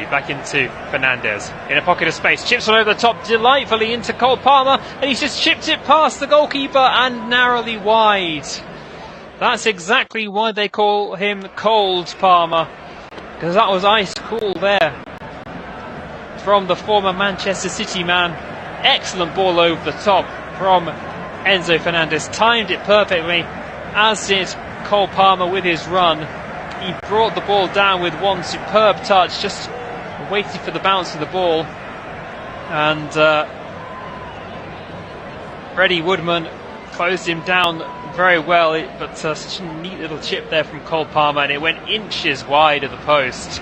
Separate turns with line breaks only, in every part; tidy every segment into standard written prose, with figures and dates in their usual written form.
Chelsea. Back into Fernandez. In a pocket of space. Chips one over the top delightfully into Cole Palmer. And he's just chipped it past the goalkeeper and narrowly wide. That's exactly why they call him Cold Palmer. Because that was ice cool there. From the former Manchester City man. Excellent ball over the top from Enzo Fernandez. Timed it perfectly, as did Cole Palmer with his run. He brought the ball down with one superb touch, just waiting for the bounce of the ball. And Freddie Woodman closed him down very well, but such a neat little chip there from Cole Palmer, and it went inches wide of the post.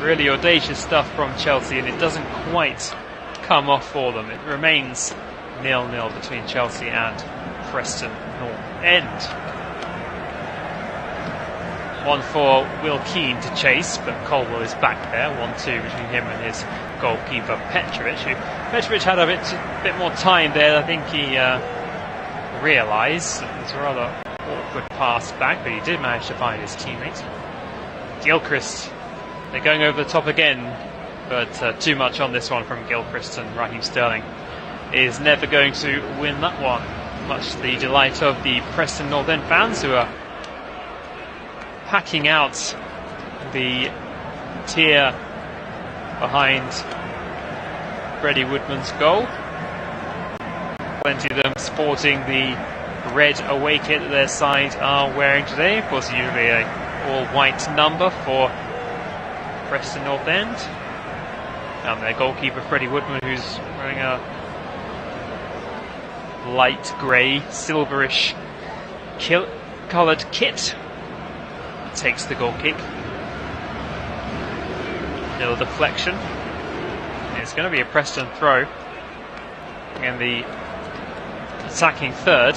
Really audacious stuff from Chelsea, and it doesn't quite come off for them. It remains 0-0 between Chelsea and Preston North End. One for Will Keane to chase, but Colwell is back there. 1-2 between him and his goalkeeper Petrovic. Petrovic had a bit more time there. I think he realised it was a rather awkward pass back, but he did manage to find his teammate. Gilchrist. They're going over the top again, but too much on this one from Gilchrist, and Raheem Sterling is never going to win that one. Much to the delight of the Preston North End fans, who are packing out the tier behind Freddie Woodman's goal. Plenty of them sporting the red away kit that their side are wearing today. Of course, usually a all-white number for Preston North End. And their goalkeeper Freddie Woodman, who's wearing a light grey, silverish coloured kit, takes the goal kick. Little deflection. It's going to be a Preston throw in the attacking third.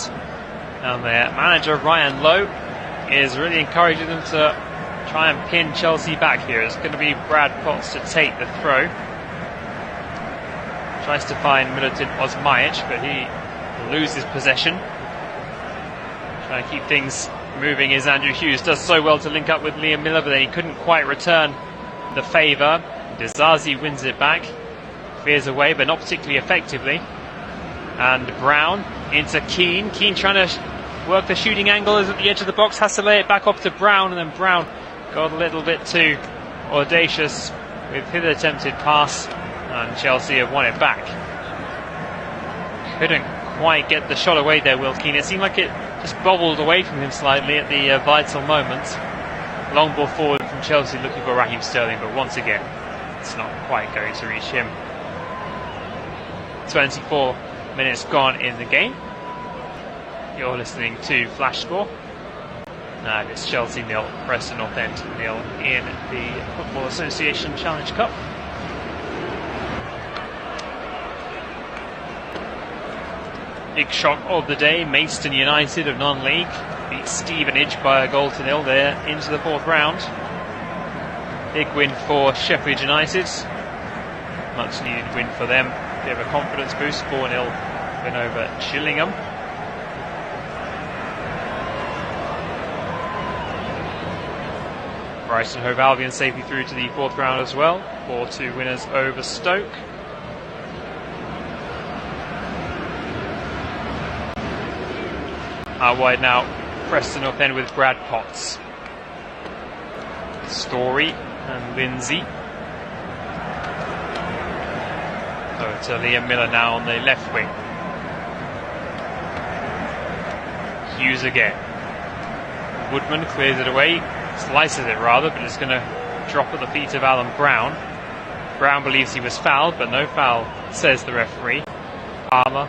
And their manager Ryan Lowe is really encouraging them to try and pin Chelsea back here. It's going to be Brad Potts to take the throw. Tries to find Milutin Osmajic, but he loses possession. Trying to keep things moving is Andrew Hughes. Does so well to link up with Liam Miller, but then he couldn't quite return the favour. Dizazi wins it back. Veers away, but not particularly effectively. And Brown into Keane. Keane trying to work the shooting angle, is at the edge of the box, has to lay it back off to Brown, and then Brown got a little bit too audacious with his attempted pass, and Chelsea have won it back. Couldn't quite get the shot away there, Will Keane. It seemed like it just bobbled away from him slightly at the vital moment. Long ball forward from Chelsea looking for Raheem Sterling, but once again it's not quite going to reach him. 24 minutes gone in the game. You're listening to Flash Score. And it's Chelsea 0, Preston North End 0 in the Football Association Challenge Cup. Big shock of the day, Maidstone United of non-league beat Stevenage by 1-0 there into the fourth round. Big win for Sheffield United. Much needed win for them. Bit of a confidence boost, 4-0 win over Gillingham. Brighton Hove Albion safely through to the fourth round as well. 4-2 winners over Stoke. Out wide now, Preston North End with Brad Potts. Story and Lindsay. So to Liam Miller now on the left wing. Hughes again. Woodman clears it away, slices it rather, but it's going to drop at the feet of Alan Brown. Brown believes he was fouled, but no foul, says the referee. Palmer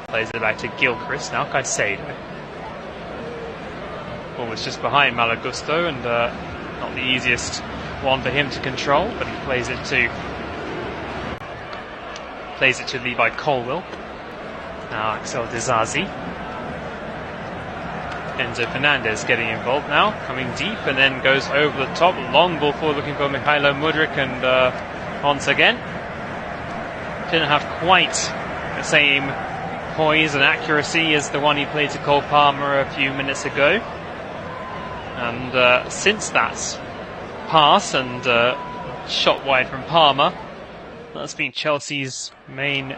plays it back to Gilchrist, now Caicedo. Ball was just behind Malagusto, and not the easiest one for him to control, but he plays it to Levi Colwell. Now Axel Dizazi. Enzo Fernandez getting involved now, coming deep and then goes over the top. Long ball forward looking for Mikhailo Mudryk, and once again didn't have quite the same poise and accuracy as the one he played to Cole Palmer a few minutes ago. And since that, pass and shot wide from Palmer. That's been Chelsea's main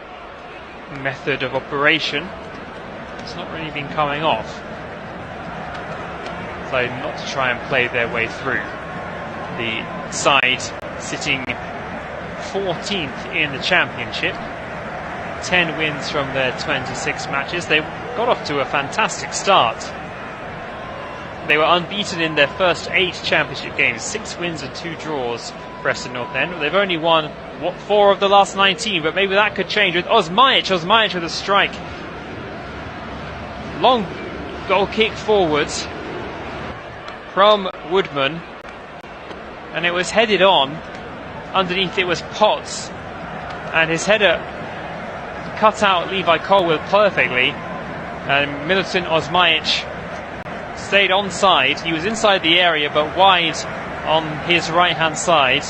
method of operation. It's not really been coming off. So not to try and play their way through. The side sitting 14th in the championship. 10 wins from their 26 matches. They got off to a fantastic start. They were unbeaten in their first 8 championship games. 6 wins and 2 draws, Preston North End. They've only won 4 of the last 19, but maybe that could change with Osmajic. Osmajic with a strike. Long goal kick forwards from Woodman. And it was headed on. Underneath it was Potts. And his header cut out Levi Colwill perfectly. And Milutin Osmajic stayed onside. He was inside the area but wide on his right hand side.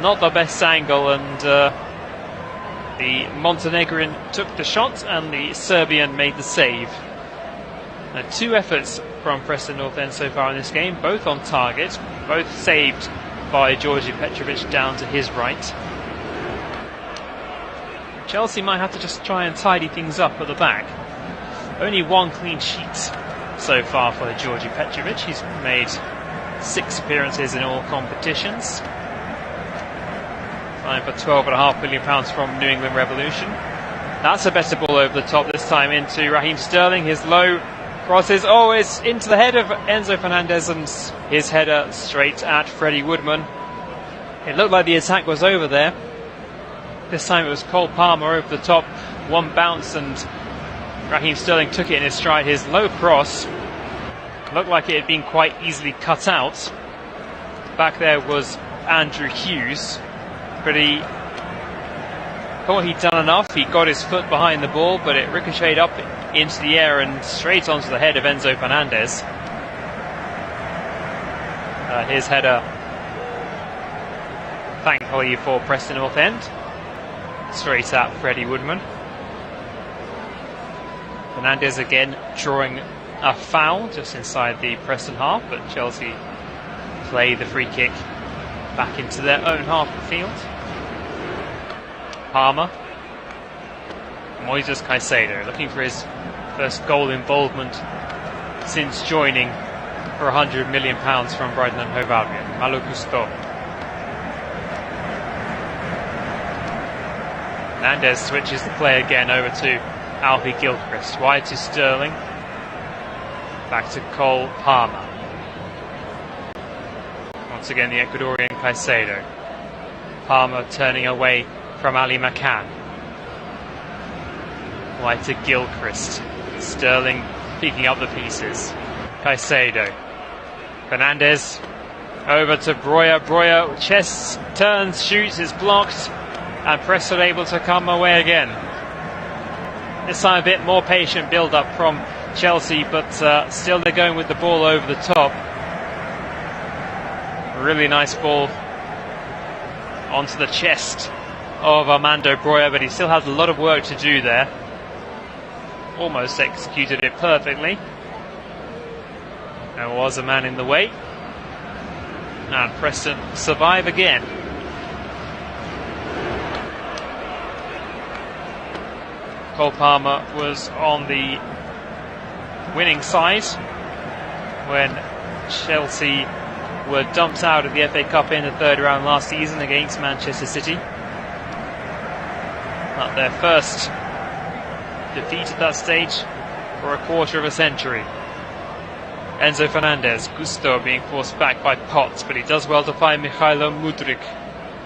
Not the best angle, and the Montenegrin took the shot and the Serbian made the save. Now, 2 efforts from Preston North End so far in this game, both on target, both saved by Georgi Petrovic down to his right. Chelsea might have to just try and tidy things up at the back. Only 1 clean sheet so far for Georgi Petrovic. He's made 6 appearances in all competitions. Signed for £12.5 million from New England Revolution. That's a better ball over the top, this time into Raheem Sterling. His low crosses, it's into the head of Enzo Fernandez, and his header straight at Freddie Woodman. It looked like the attack was over there. This time it was Cole Palmer over the top. 1 bounce and Raheem Sterling took it in his stride. His low cross looked like it had been quite easily cut out. Back there was Andrew Hughes, but he thought he'd done enough. He got his foot behind the ball, but it ricocheted up into the air and straight onto the head of Enzo Fernandez. His header, thankfully for Preston North End, straight at Freddie Woodman. Fernandez again drawing a foul just inside the Preston half, but Chelsea play the free kick back into their own half of the field. Palmer. Moises Caicedo looking for his first goal involvement since joining for £100 million from Brighton and Hove Albion. Malo Gusto. Fernandez switches the play again over to Alfie Gilchrist. Wide to Sterling. Back to Cole Palmer. Once again the Ecuadorian Caicedo. Palmer turning away from Ali McCann. Wide to Gilchrist. Sterling picking up the pieces. Caicedo. Fernandez over to Breuer. Breuer chests, turns, shoots, is blocked, and Preston able to come away again. This time a bit more patient build up from Chelsea, but still they're going with the ball over the top. Really nice ball onto the chest of Armando Breuer, but he still has a lot of work to do there. Almost executed it perfectly. There was a man in the way, and Preston survive again. Cole Palmer was on the winning side when Chelsea were dumped out of the FA Cup in the 3rd round last season against Manchester City. Not their first defeat at that stage for a quarter of a century. Enzo Fernandez, Gusto being forced back by Potts, but he does well to find Mihailo Mudryk.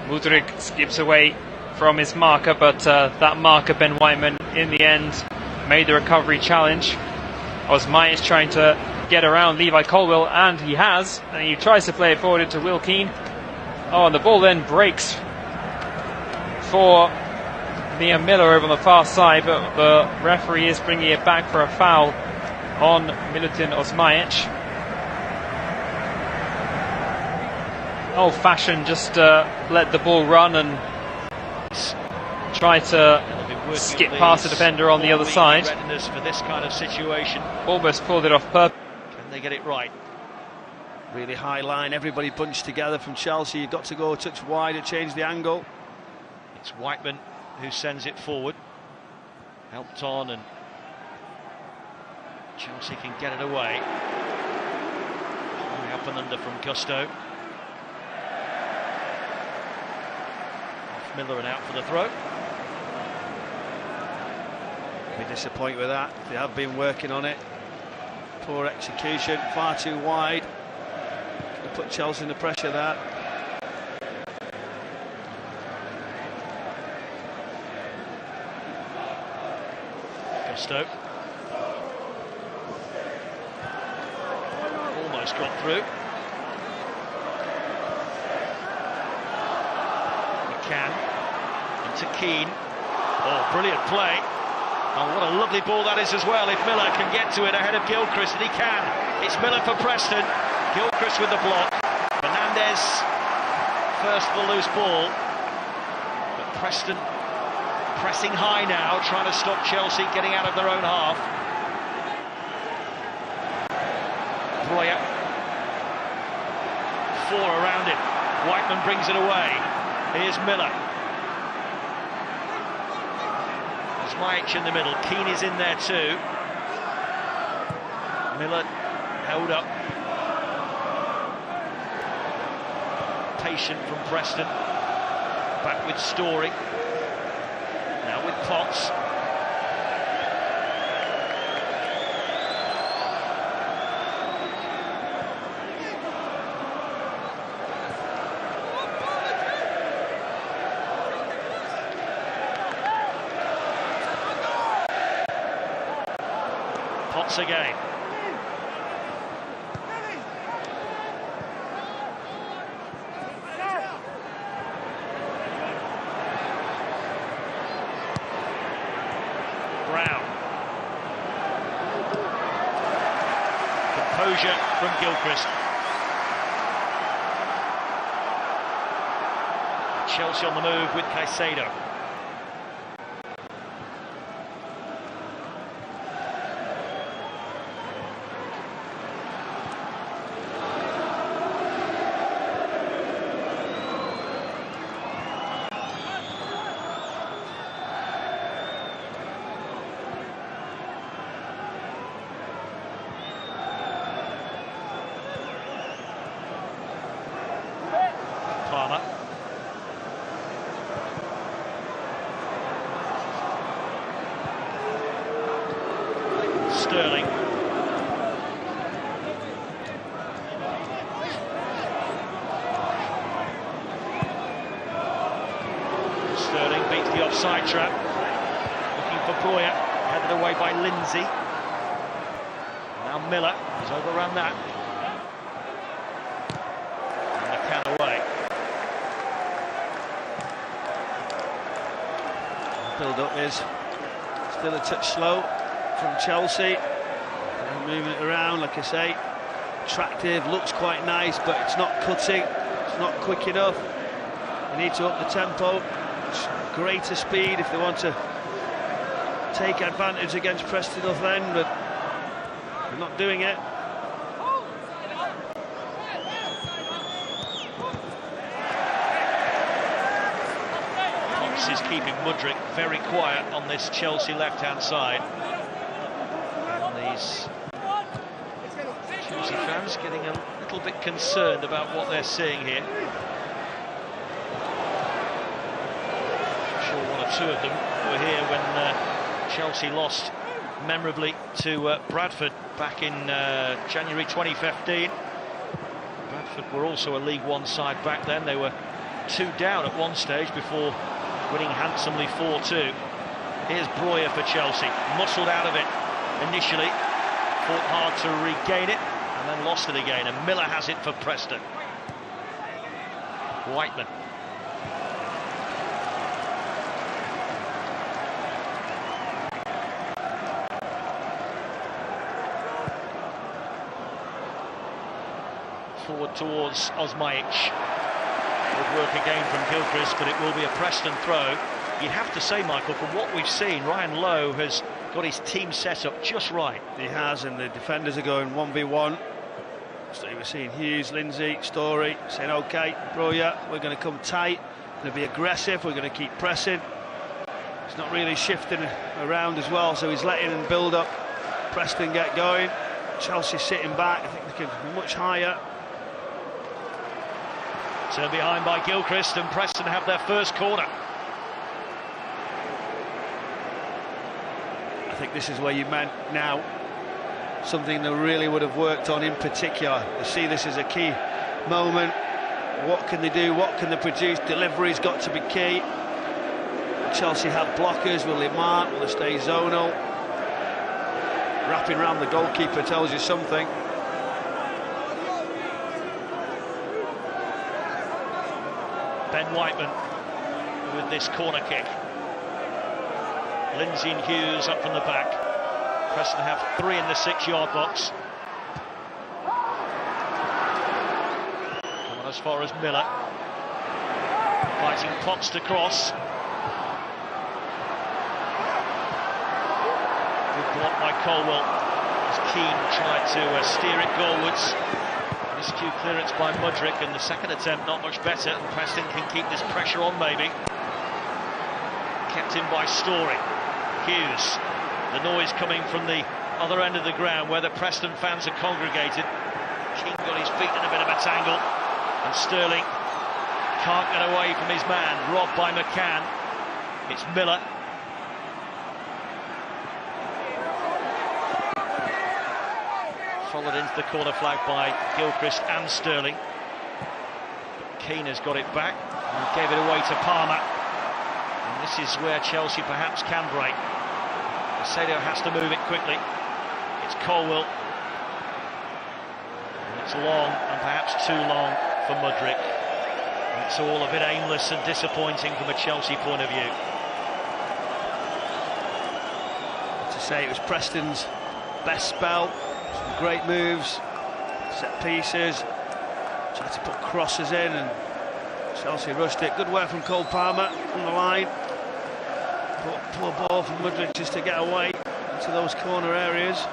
Mudryk skips away from his marker, but that marker, Ben Whiteman, in the end made the recovery challenge. Osmajic trying to get around Levi Colwill, and he has, and he tries to play it forward into Will Keane. And the ball then breaks for Mia Miller over on the far side, but the referee is bringing it back for a foul on Milutin Osmajic. Old-fashioned, just let the ball run and try to skip past the defender on the other side.
For this kind of situation.
Almost pulled it off purpose.
Can they get it right? Really high line, everybody bunched together from Chelsea. You've got to go a touch wider, change the angle.
It's Whiteman who sends it forward. Helped on, and Chelsea can get it away. High up and under from Gusto. Off Miller and out for the throw.
Be disappointed with that. They have been working on it. Poor execution, far too wide. Could put Chelsea under pressure there.
Gusto. Almost got through. McCann into Keane. Oh, brilliant play. Oh, what a lovely ball that is as well, if Miller can get to it ahead of Gilchrist, and he can. It's Miller for Preston. Gilchrist with the block. Fernandez first for the loose ball. But Preston pressing high now, trying to stop Chelsea getting out of their own half. Breuer. 4 around him. Whiteman brings it away. Here's Miller. Zmaic in the middle. Keane is in there too. Miller held up. Patient from Preston. Back with Story. Now with Potts. Potts again. Brown. Composure from Gilchrist. Chelsea on the move with Caicedo. Palmer. Sterling. Sterling beats the offside trap. Looking for Breuer. Headed away by Lindsay. Now Miller has overrun that. And McCann away.
Build-up is still a touch slow from Chelsea. Moving it around, like I say, attractive, looks quite nice, but it's not cutting, it's not quick enough. They need to up the tempo, greater speed if they want to take advantage against Preston North End, but they're not doing it.
Is keeping Mudryk very quiet on this Chelsea left-hand side. And these Chelsea fans getting a little bit concerned about what they're seeing here. I'm sure one or two of them were here when Chelsea lost memorably to Bradford back in January 2015. Bradford were also a League One side back then. They were 2 down at one stage before winning handsomely 4-2. Here's Breuer for Chelsea, muscled out of it initially, fought hard to regain it, and then lost it again, and Miller has it for Preston. Whiteman. Forward towards Zmaic. Good work again from Gilchrist, but it will be a Preston throw. You'd have to say, Michael, from what we've seen, Ryan Lowe has got his team set up just right.
He has, and the defenders are going 1v1. So you were seeing Hughes, Lindsay, Story saying, OK, Broya, we're going to come tight, we're going to be aggressive, we're going to keep pressing. He's not really shifting around as well, so he's letting them build up. Preston get going. Chelsea sitting back. I think they can be much higher.
Turned behind by Gilchrist, and Preston have their first corner.
I think this is where you meant now something they really would have worked on in particular. They see this as a key moment. What can they do? What can they produce? Delivery's got to be key. Chelsea have blockers. Will they mark? Will they stay zonal? Wrapping around the goalkeeper tells you something.
Ben Whiteman with this corner kick. Lindsay and Hughes up from the back. Preston have 3 in the 6-yard box. Coming as far as Miller. Fighting Potts to cross. Good block by Colwell. As Keane tried to steer it goalwards. Miscue clearance by Mudryk, and the second attempt not much better. And Preston can keep this pressure on, maybe. Kept in by Story. Hughes. The noise coming from the other end of the ground where the Preston fans are congregated. King got his feet in a bit of a tangle, and Sterling can't get away from his man, robbed by McCann. It's Miller. Followed into the corner flag by Gilchrist and Sterling. But Keane has got it back and gave it away to Palmer. And this is where Chelsea perhaps can break. Macedo has to move it quickly. It's Colwell. And it's long, and perhaps too long for Mudryk. It's all a bit aimless and disappointing from a Chelsea point of view.
To say it was Preston's best spell. Some great moves, set pieces, tried to put crosses in, and Chelsea rushed it. Good work from Cole Palmer on the line. Poor ball from Mudryk just to get away into those corner areas.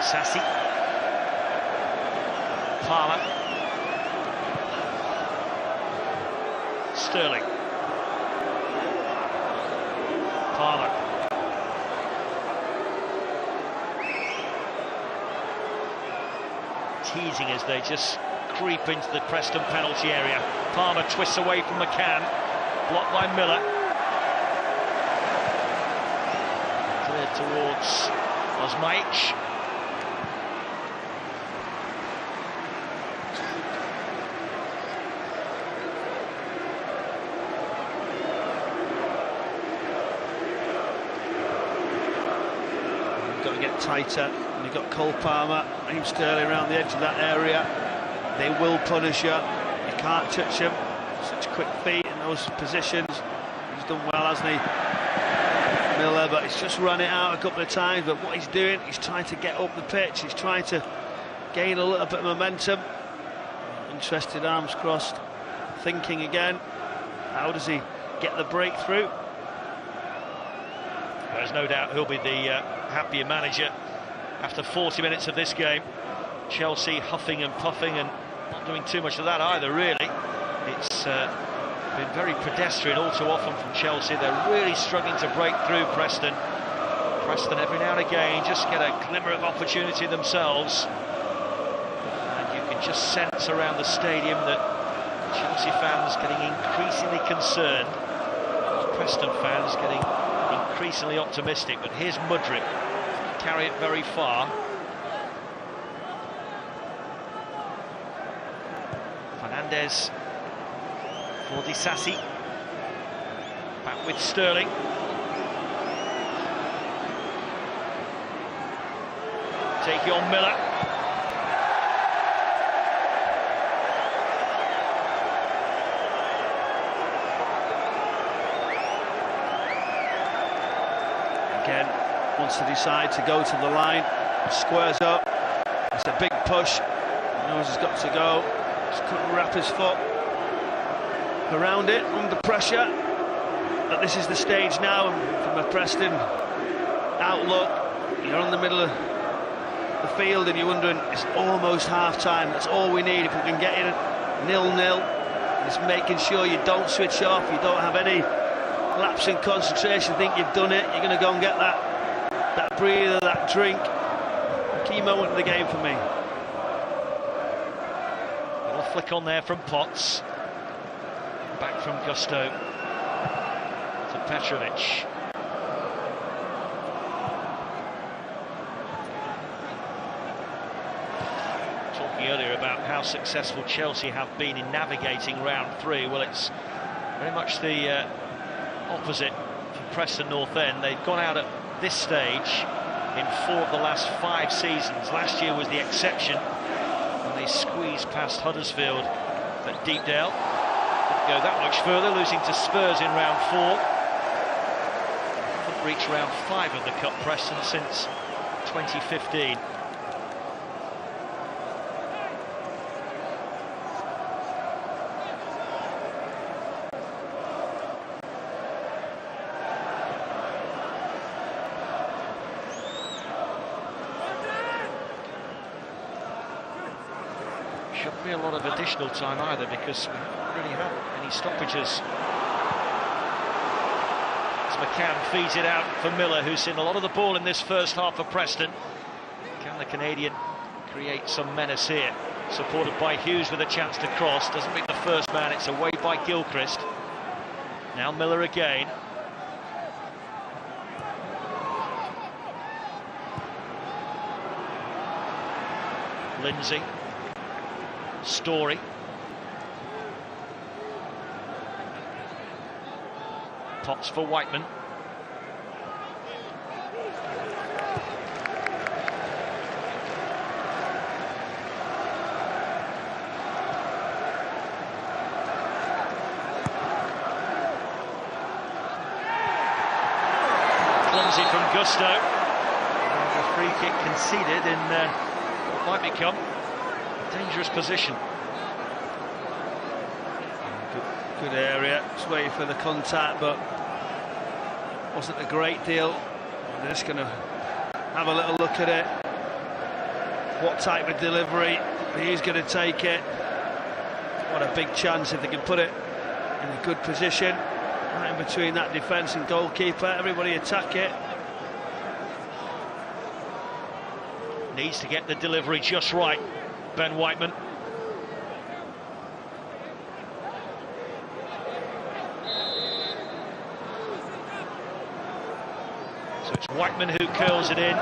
Sassy. Palmer. Sterling. Palmer. Teasing as they just creep into the Preston penalty area. Palmer twists away from McCann. Blocked by Miller. Cleared towards Osmaich.
Got to get tighter, and you've got Cole Palmer, Raheem Sterling around the edge of that area. They will punish you. You can't touch him. Such quick feet in those positions. He's done well, hasn't he, Miller? But he's just run it out a couple of times. But what he's doing, he's trying to get up the pitch. He's trying to gain a little bit of momentum. Interested, arms crossed, thinking again. How does he get the breakthrough?
There's no doubt he'll be the happier manager after 40 minutes of this game. Chelsea huffing and puffing and not doing too much of that either, really. It's been very pedestrian all too often from Chelsea. They're really struggling to break through Preston. Preston every now and again just get a glimmer of opportunity themselves. And you can just sense around the stadium that Chelsea fans getting increasingly concerned. Preston fans getting increasingly optimistic, but here's Mudryk, carry it very far. Fernandez for Disasi, back with Sterling. Taking on Miller.
again, wants to decide to go to the line, squares up, it's a big push, he knows he's got to go, just couldn't wrap his foot around it, under pressure. But this is the stage now, from a Preston outlook, you're on the middle of the field and you're wondering, it's almost half-time, that's all we need. If we can get in 0-0, it's making sure you don't switch off, you don't have any lapse in concentration, think you've done it, you're going to go and get that breather, that drink. Key moment of the game for me.
A little flick on there from Potts. Back from Gusto to Petrovic. Talking earlier about how successful Chelsea have been in navigating round 3. Well, it's very much the opposite for Preston North End. They've gone out at this stage in 4 of the last 5 seasons. Last year was the exception, and they squeezed past Huddersfield at Deepdale. Didn't go that much further, losing to Spurs in round 4. Couldn't reach round 5 of the Cup, Preston, since 2015. Shouldn't be a lot of additional time either, because we don't really have any stoppages. As McCann feeds it out for Miller, who's seen a lot of the ball in this first half for Preston. Can the Canadian create some menace here? Supported by Hughes with a chance to cross. Doesn't make the first man, it's away by Gilchrist. Now Miller again. Lindsay. Story. Potts for Whiteman. Clumsy from Gusto. And a free kick conceded in what might become dangerous position.
Good area, just waiting for the contact, but wasn't a great deal. They're just going to have a little look at it. What type of delivery, he's going to take it. What a big chance if they can put it in a good position, right in between that defence and goalkeeper. Everybody attack it.
Needs to get the delivery just right, Ben Whiteman. So it's Whiteman who curls it in,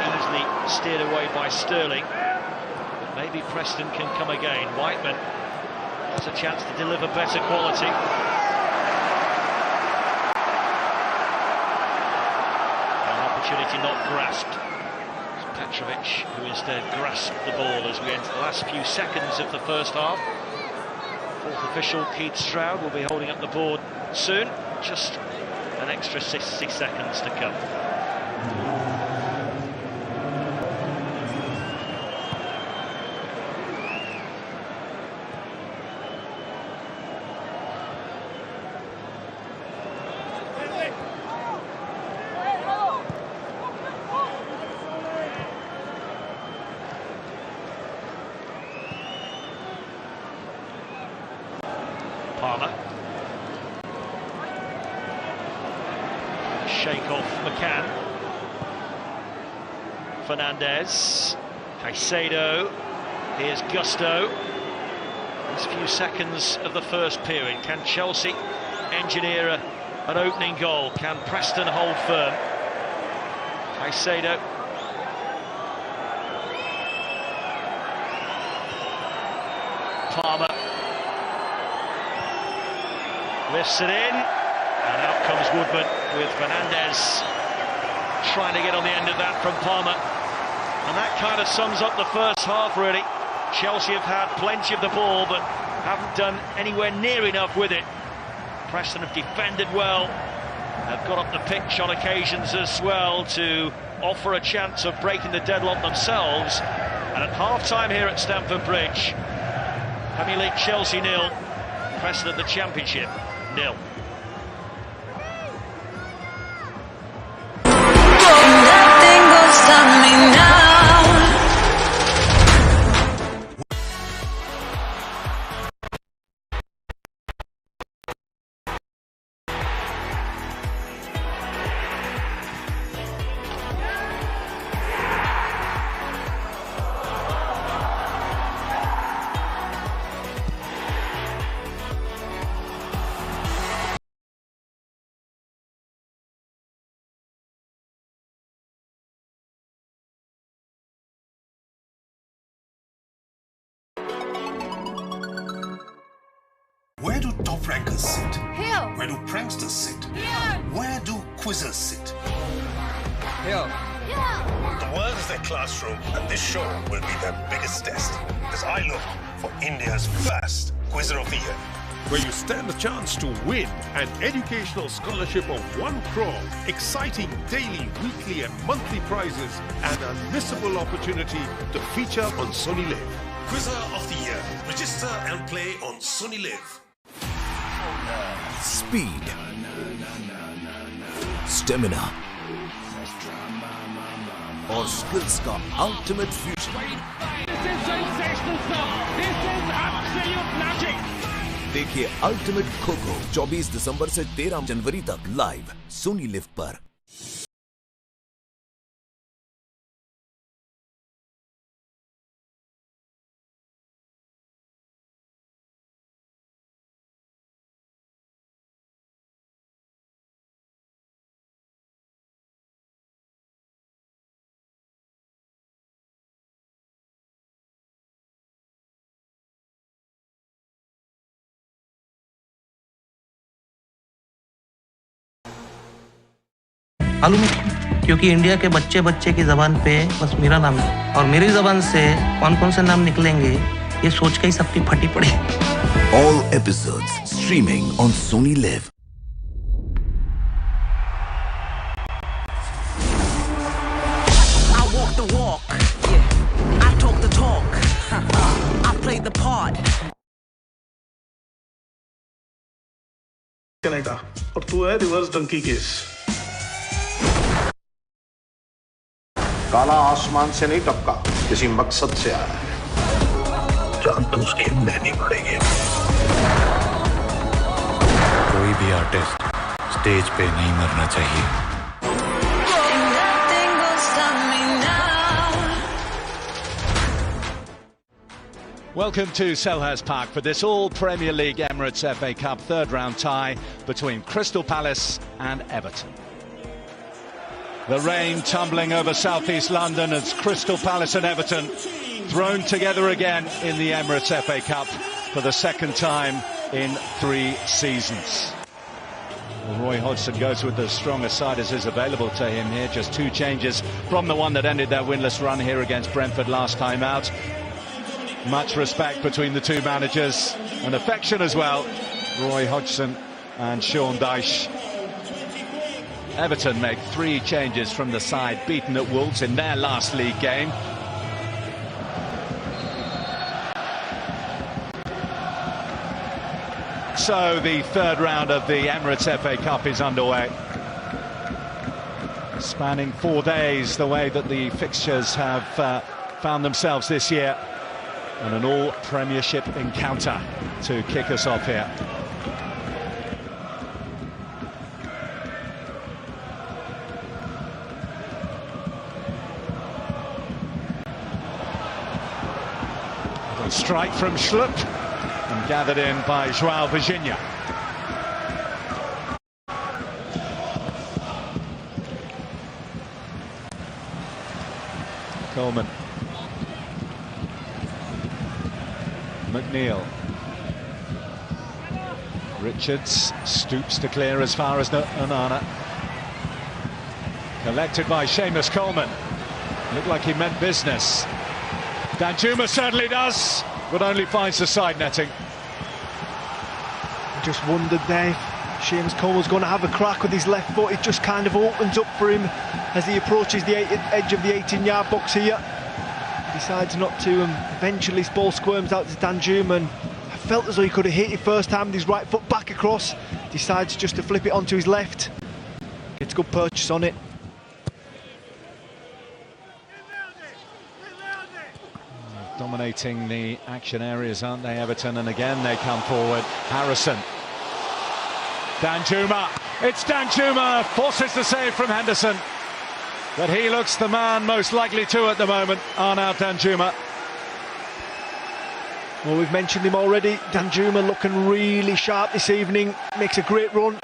easily steered away by Sterling. But maybe Preston can come again. Whiteman has a chance to deliver better quality. An opportunity not grasped. Petrovic, who instead grasped the ball as we enter the last few seconds of the first half. Fourth official, Keith Stroud, will be holding up the board soon. Just an extra 60 seconds to come. Palmer. Shake off McCann. Fernandez. Caicedo. Here's Gusto. These few seconds of the first period. Can Chelsea engineer an opening goal? Can Preston hold firm? Caicedo. Palmer. Lifts it in, and out comes Woodman with Fernandez trying to get on the end of that from Palmer. And that kind of sums up the first half, really. Chelsea have had plenty of the ball, but haven't done anywhere near enough with it. Preston have defended well, have got up the pitch on occasions as well to offer a chance of breaking the deadlock themselves. And at half-time here at Stamford Bridge, Premier League Chelsea 0, Preston at the Championship 0.
Nothing will stop me now.
Where do top rankers sit?
Here.
Where do pranksters sit?
Here.
Where do quizzers sit?
Here.
The world is their classroom, and this show will be their biggest test. As I look for India's first Quizzer of the Year.
Where you stand a chance to win an educational scholarship of 1 crore, exciting daily, weekly and monthly prizes, and an unmissable opportunity to feature on Sony Live.
Quizzer of the Year. Register and play on Sony Live.
Speed, stamina और skills का ultimate fusion.
This is sensational stuff. This is absolute magic.
देखिए Ultimate Kho-Kho 24 दिसंबर से 13 जनवरी तक live Soni live पर।
मालूम है क्योंकि India के बच्चे बच्चे की जबान पे बस मेरा नाम है और मेरी जबान से कौन कौन से नाम निकलेंगे ये सोच के ही सबकी फटी पड़ी।
All episodes streaming on Sony Live.
I walk the walk. Yeah. I talk the talk. I play the part.
Canada और तू है रिवर्स डंकी केस।
काला आसमान से नहीं टपका, किसी मकसद से आया है। जान तो उसकी लेनी पड़ेगी।
कोई भी आर्टिस्ट स्टेज पे नहीं मरना चाहिए।
Nothing will stop me now.
Welcome to Selhurst Park for this all-Premier League Emirates FA Cup third-round tie between Crystal Palace and Everton. The rain tumbling over southeast London as Crystal Palace and Everton thrown together again in the Emirates FA Cup for the second time in 3 seasons. Well, Roy Hodgson goes with the strongest side as is available to him here. Just 2 changes from the one that ended their winless run here against Brentford last time out. Much respect between the 2 managers and affection as well. Roy Hodgson and Sean Dyche. Everton make 3 changes from the side beaten at Wolves in their last league game. So the third round of the Emirates FA Cup is underway. Spanning 4 days, the way that the fixtures have found themselves this year. And an all-Premiership encounter to kick us off here. Strike from Schlupp and gathered in by João Virginia. Coleman. McNeil. Richards stoops to clear as far as Onana. Collected by Seamus Coleman. Looked like he meant business. Danjuma certainly does, but only finds the side netting.
Just wondered there
Seamus Coleman's going to have a crack with his left foot. It just kind of opens up for him as he approaches the edge of the 18-yard box here. Decides not to, eventually his ball squirms out to Danjuma, and I felt as though he could have hit it first time with his right foot back across. Decides just to flip it onto his left. Gets good purchase on it.
Dominating the action areas, aren't they, Everton? And again they come forward. Harrison. Danjuma. It's Danjuma. Forces the save from Henderson. But he looks the man most likely to at the moment, Arnaud Danjuma.
Well, we've mentioned him already. Danjuma looking really sharp this evening. Makes a great run.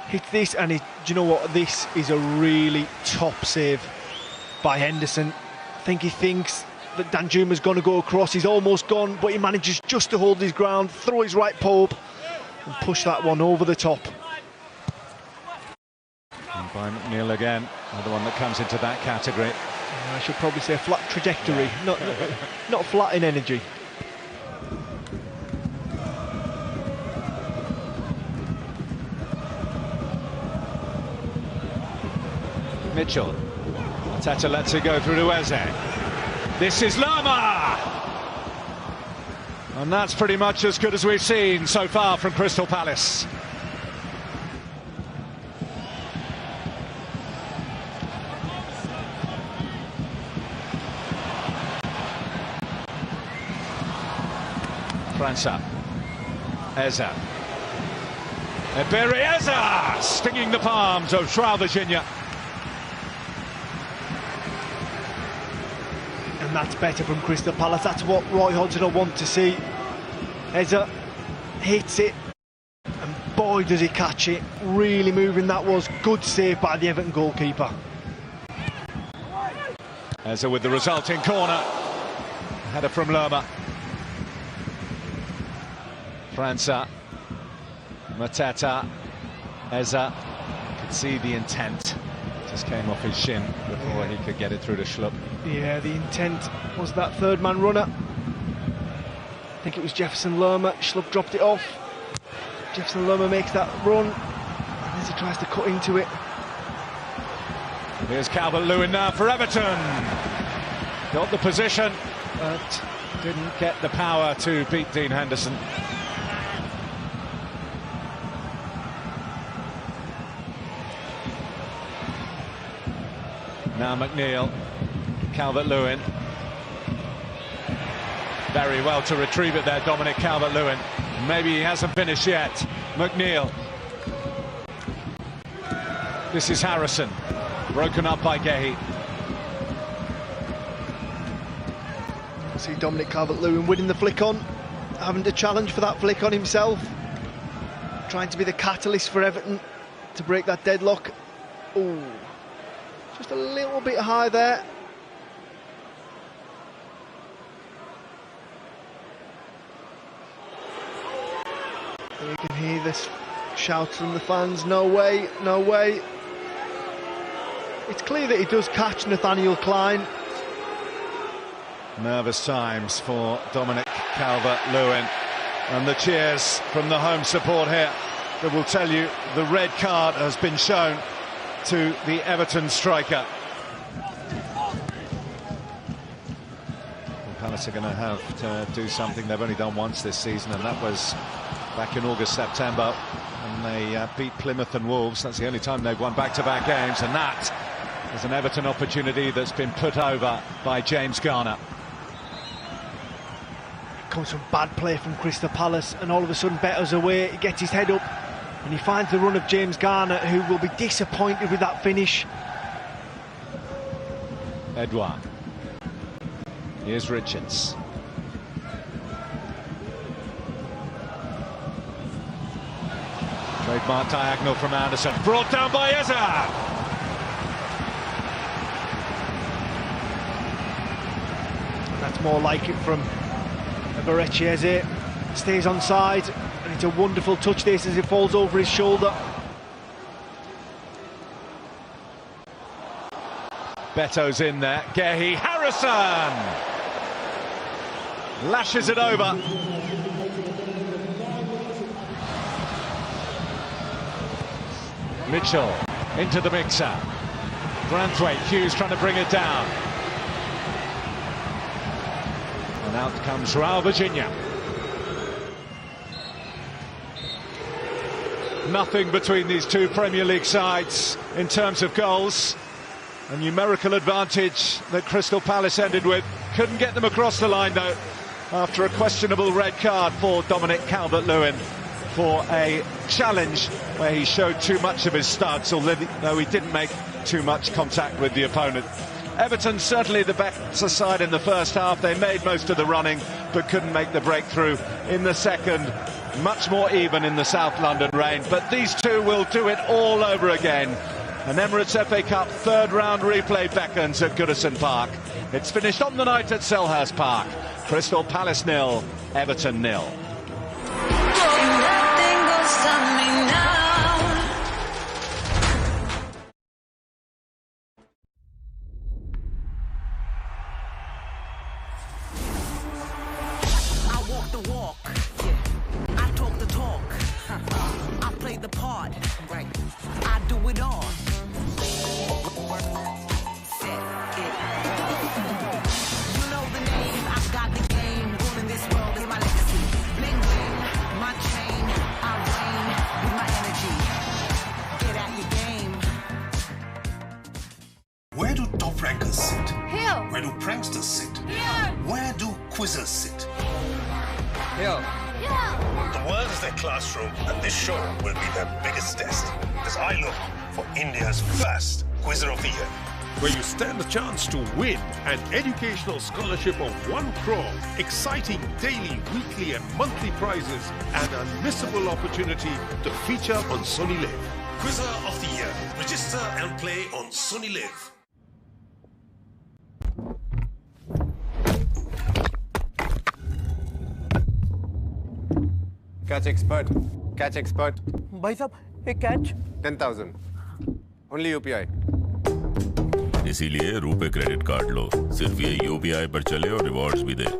Hits this, and do you know what? This is a really top save by Henderson. I think he thinks that Danjuma's going to go across. He's almost gone, but he manages just to hold his ground, throw his right paw up, and push that one over the top.
And by McNeil again, another one that comes into that category.
I should probably say a flat trajectory, not flat in energy.
Mitchell. Tata lets it go through to Eze. This is Lerma! And that's pretty much as good as we've seen so far from Crystal Palace. França. Eze. Ebere stinging the palms of João Virginia.
And that's better from Crystal Palace. That's what Roy Hodgson will want to see. Eze hits it, and boy does he catch it. Really moving, that was. Good save by the Everton goalkeeper.
Eze with the resulting corner. Header from Lerma. França. Mateta. Eze could see the intent. Just came off his shin before he could get it through to Schlupp.
Yeah, the intent was that third man runner. I think it was Jefferson Lerma. Schlupp dropped it off. Jefferson Lerma makes that run, and as he tries to cut into it.
Here's Calvert-Lewin now for Everton. Got the position, but didn't get the power to beat Dean Henderson. Now McNeil, Calvert-Lewin. Very well to retrieve it there, Dominic Calvert-Lewin. Maybe he hasn't finished yet. McNeil. This is Harrison, broken up by Gehi.
See Dominic Calvert-Lewin winning the flick on, having to challenge for that flick on himself. Trying to be the catalyst for Everton to break that deadlock. Ooh. Just a little bit high there. And you can hear this shouts from the fans, no way, no way. It's clear that he does catch Nathaniel Klein.
Nervous times for Dominic Calvert-Lewin. And the cheers from the home support here that will tell you the red card has been shown to the Everton striker. Palace are going to have to do something they've only done once this season, and that was back in August, September, and they beat Plymouth and Wolves. That's the only time they've won back-to-back games, and that is an Everton opportunity that's been put over by James Garner.
It comes from bad play from Crystal Palace, and all of a sudden Better's away. He gets his head up, and he finds the run of James Garner, who will be disappointed with that finish.
Edouard. Here's Richards. Trademark diagonal from Anderson. Brought down by Eze.
That's more like it from Eberechi Eze. Stays on side. And it's a wonderful touch this as it falls over his shoulder.
Beto's in there. Gehi. Harrison! Lashes it over. Mitchell into the mixer. Branthwaite, Hughes trying to bring it down. And out comes Raul Virginia. Nothing between these two Premier League sides in terms of goals. A numerical advantage that Crystal Palace ended with. Couldn't get them across the line though, after a questionable red card for Dominic Calvert-Lewin for a challenge where he showed too much of his studs, although he didn't make too much contact with the opponent. Everton certainly the better side in the first half. They made most of the running but couldn't make the breakthrough in the second. Much more even in the South London rain, but these two will do it all over again. An Emirates FA Cup third round replay beckons at Goodison Park. It's finished on the night at Selhurst Park. Crystal Palace 0, Everton 0.
Where do top rankers sit?
Here.
Where do pranksters sit?
Here.
Where do quizzers sit?
Here.
The world is their classroom, and this show will be their biggest test. As I look for India's first Quizzer of the Year.
Where you stand a chance to win an educational scholarship of 1 crore, exciting daily, weekly and monthly prizes, and unmissable opportunity to feature on Sony Live.
Quizzer of the Year. Register and play on Sony Live.
Catch expert. Catch expert.
भाई साहब एक catch
10,000. Only UPI.
इसीलिए RuPay credit card लो, सिर्फ ये UPI पर चले और rewards भी दे।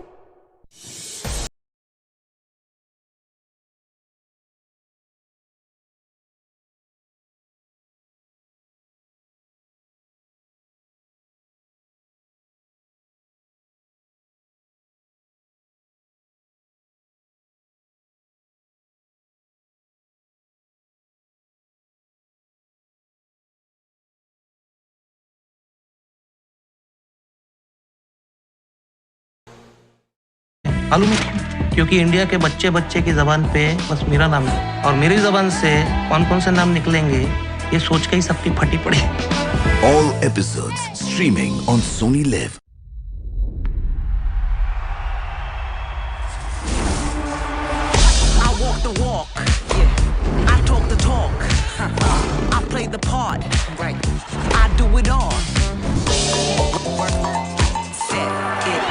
मालूम है क्योंकि इंडिया के बच्चे बच्चे की जबान पे बस मेरा नाम है और मेरी जबान से कौन कौन से नाम निकलेंगे ये सोच के ही सबकी फटी पड़ी।
All episodes streaming on Sony Live.
I walk the walk, yeah. I talk the talk, I play the part, right? I do it all. Set it.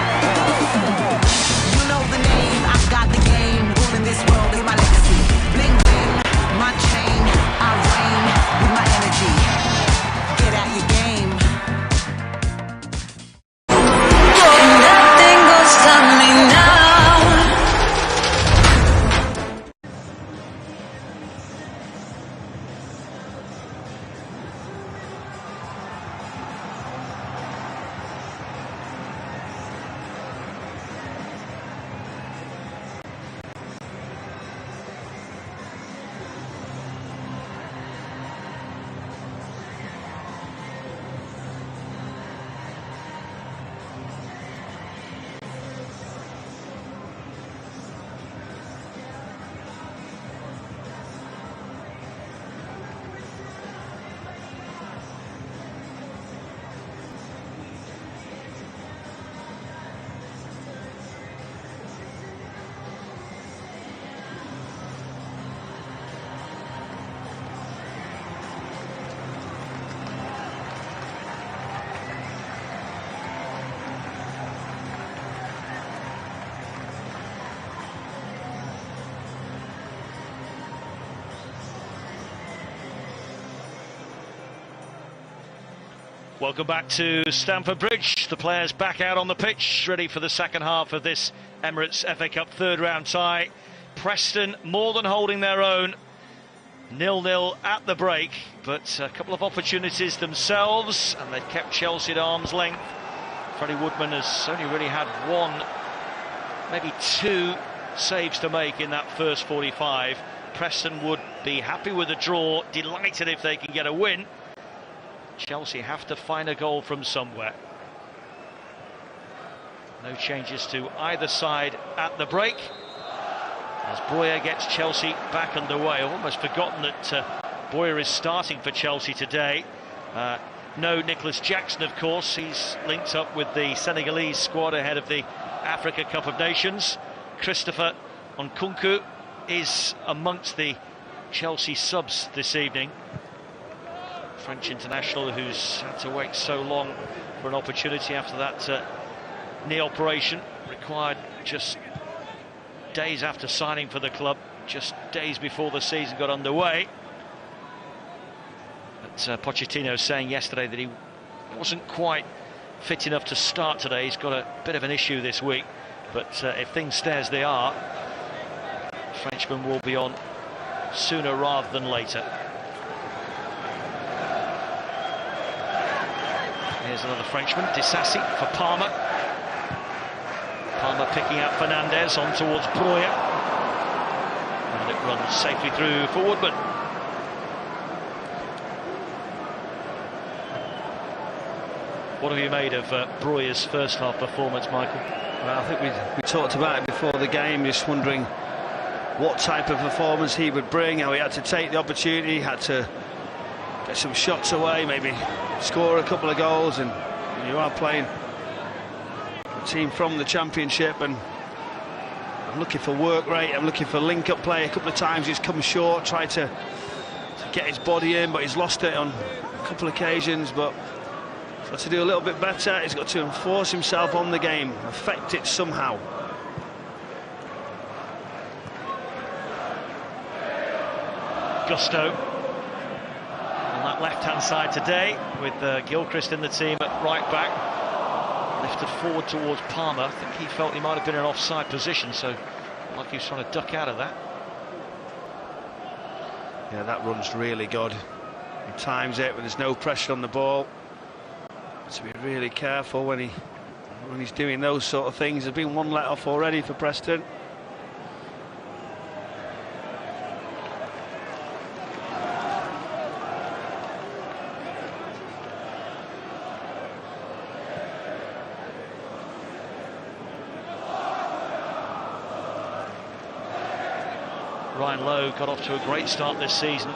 You know the name, I've got the game. Ruling this world is my legacy. Bling bling, my chain, I reign with my energy. Get out your game. Nothing goes stop me now.
Welcome back to Stamford Bridge. The players back out on the pitch, ready for the second half of this Emirates FA Cup third round tie. Preston more than holding their own. 0-0 at the break, but a couple of opportunities themselves, and they've kept Chelsea at arm's length. Freddie Woodman has only really had one, maybe two saves to make in that first 45. Preston would be happy with a draw, delighted if they can get a win. Chelsea have to find a goal from somewhere. No changes to either side at the break, as Broja gets Chelsea back underway. I've almost forgotten that Broja is starting for Chelsea today. No Nicholas Jackson, of course. He's linked up with the Senegalese squad ahead of the Africa Cup of Nations. Christopher Nkunku is amongst the Chelsea subs this evening. French international who's had to wait so long for an opportunity after that knee operation, required just days after signing for the club, just days before the season got underway. But Pochettino saying yesterday that he wasn't quite fit enough to start today. He's got a bit of an issue this week, but if things stay as they are, the Frenchman will be on sooner rather than later. Here's another Frenchman, Disasi for Palmer. Palmer picking out Fernandez on towards Broja, and it runs safely through for Woodman. What have you made of Broja's first half performance, Michael?
Well, I think we talked about it before the game, just wondering what type of performance he would bring, how he had to take the opportunity, had to get some shots away, maybe score a couple of goals, and you are playing a team from the Championship, and I'm looking for work rate, I'm looking for link-up play. A couple of times he's come short, tried to get his body in, but he's lost it on a couple of occasions. But he's got to do a little bit better. He's got to enforce himself on the game, affect it somehow.
Gusto on that left-hand side today, with Gilchrist in the team at right back, lifted forward towards Palmer. I think he felt he might have been in an offside position, so like he was trying to duck out of that.
Yeah, that run's really good. He times it when there's no pressure on the ball. To be really careful when he's doing those sort of things. There's been one let off already for Preston.
Ryan Lowe got off to a great start this season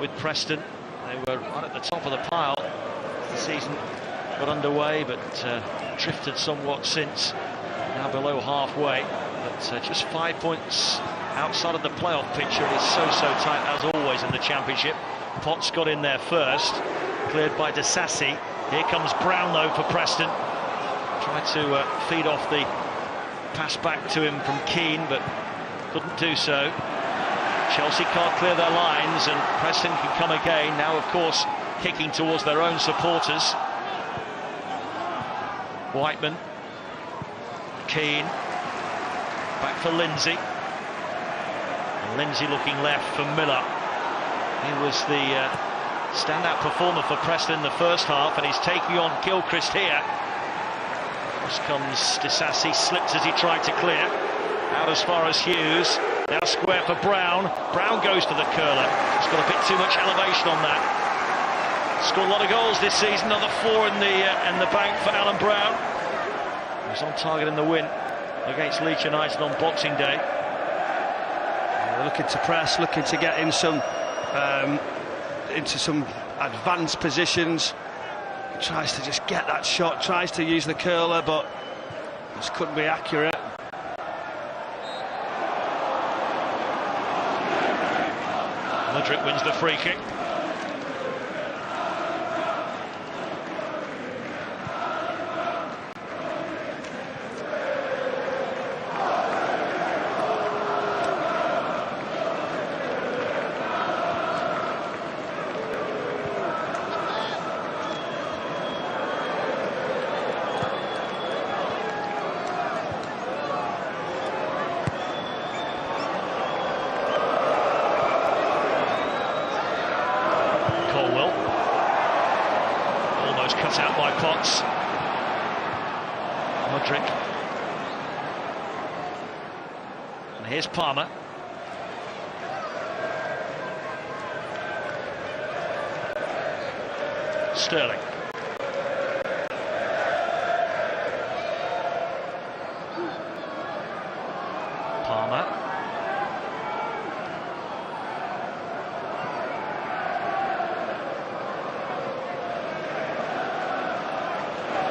with Preston. They were right at the top of the pile as the season got underway, but drifted somewhat since, now below halfway. But just 5 points outside of the playoff picture. It is so tight as always in the Championship. Potts got in there first, cleared by Disasi. Here comes Brown though for Preston. Tried to feed off the pass back to him from Keane, but couldn't do so. Chelsea can't clear their lines, and Preston can come again. Now, of course, kicking towards their own supporters. Whiteman, Keane, back for Lindsay. And Lindsay looking left for Miller. He was the standout performer for Preston in the first half, and he's taking on Gilchrist here. Cross comes Disasi, slips as he tried to clear. Out as far as Hughes. Now square for Brown. Brown goes for the curler. He's got a bit too much elevation on that. Scored a lot of goals this season. Another 4 in the bank for Alan Brown. He's on target in the win against Leeds United on Boxing Day.
Looking to press, looking to get in some into some advanced positions. Tries to just get that shot. Tries to use the curler, but just couldn't be accurate.
Mudryk wins the free kick. was cut out by Potts. Mudryk. And here's Palmer. Sterling. Palmer.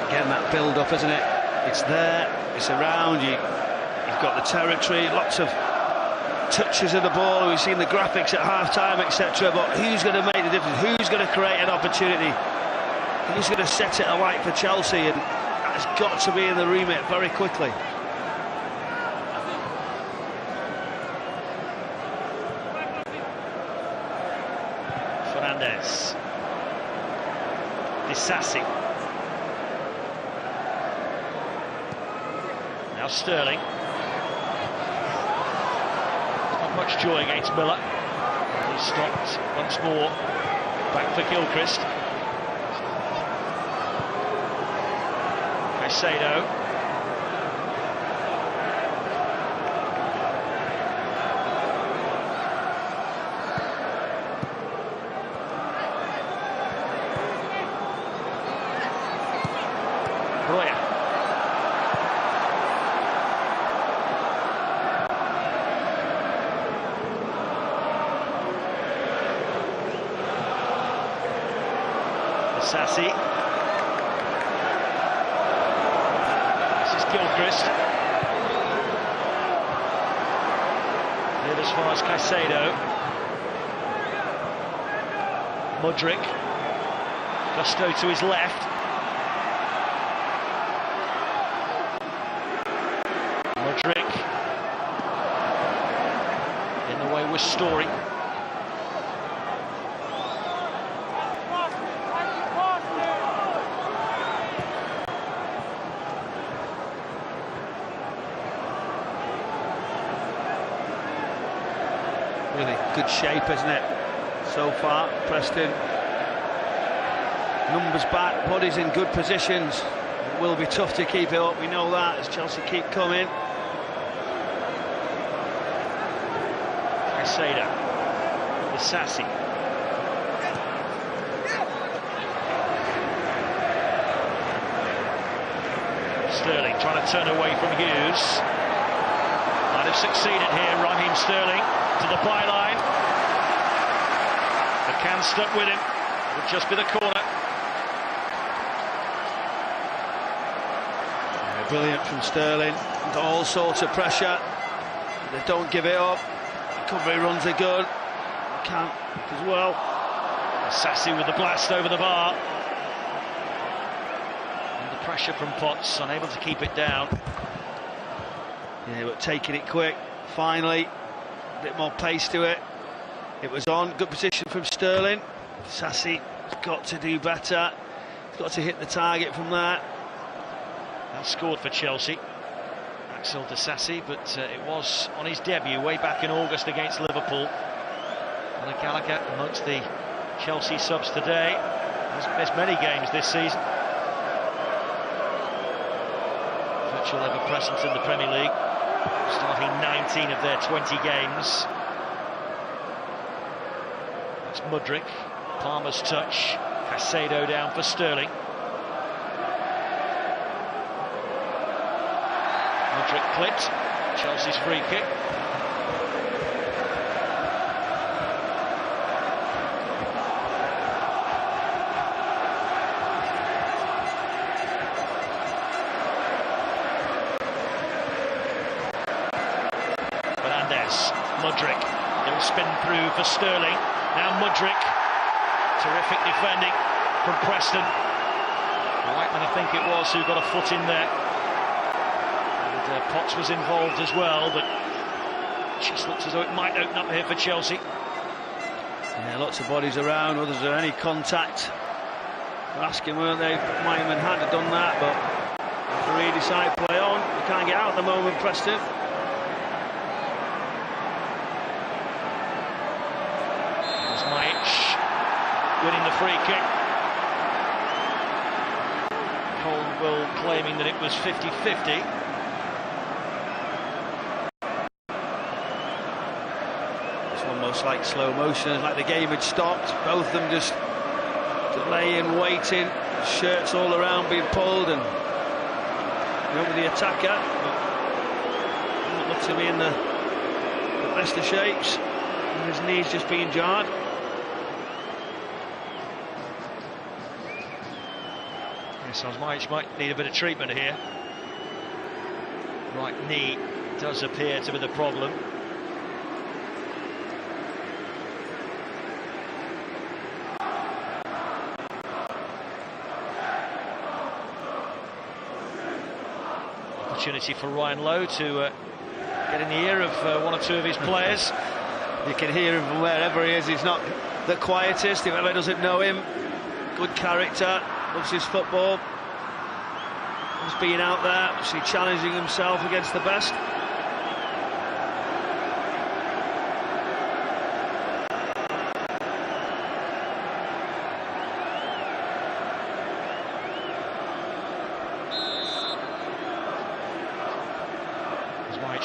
Again, that build-up, isn't it? It's there, it's around you. You've got the territory, lots of touches of the ball. We've seen the graphics at half-time, etc. But who's going to make the difference? Who's going to create an opportunity? Who's going to set it alight for Chelsea? And that's got to be in the remit very quickly.
Fernandes. Disassi. Now Sterling. Not much joy against Miller. He's stopped once more. Back for Gilchrist. Caicedo. Breuer. Sassy. This is Gilchrist. Cleared as far as Caicedo. Mudryk. Gusto to his left. Mudryk. In the way was Story.
Really good shape, isn't it, so far, Preston? Numbers back, bodies in good positions. It will be tough to keep it up, we know that, as Chelsea keep coming.
Caicedo. Disassi. Sterling trying to turn away from Hughes. Might have succeeded here, Raheem Sterling to the byline. The can stuck with him. It would just be the corner.
Yeah, brilliant from Sterling. Got all sorts of pressure. They don't give it up. Recovery runs are good. Can't as well.
Sassy with the blast over the bar. And the pressure from Potts, unable to keep it down.
Yeah, but taking it quick, finally. A bit more pace to it. It was on, good position from Sterling. Sassy has got to do better. He's got to hit the target from that.
That scored for Chelsea. Axel Disassi, but it was on his debut way back in August against Liverpool. Conor Gallagher amongst the Chelsea subs today. Hasn't missed many games this season. Virtual ever presence in the Premier League, starting 19 of their 20 games. That's Mudryk. Palmer's touch. Caicedo down for Sterling. Mudryk clipped. Chelsea's free kick. Fernandes. Mudryk. It'll spin through for Sterling. Now Mudryk. Terrific defending from Preston. Whiteman, I think it was, who got a foot in there. And Potts was involved as well, but just looks as though it might open up here for Chelsea.
Yeah, lots of bodies around. Whether there's any contact. They're asking, weren't they? Whiteman had done that, but the referee decided play on. They can't get out at the moment, Preston.
Winning the free kick. will claiming that it was 50-50.
It's almost like slow motion, like the game had stopped. Both of them just delaying, waiting, shirts all around being pulled, and over the attacker. Doesn't look to be in the best of shapes. And his knees just being jarred.
Yes, Osmaic might need a bit of treatment here. Right knee does appear to be the problem. Opportunity for Ryan Lowe to get in the ear of one or two of his players.
You can hear him from wherever he is. He's not the quietest. If ever doesn't know him, good character, loves his football. He's being out there, actually challenging himself against the best.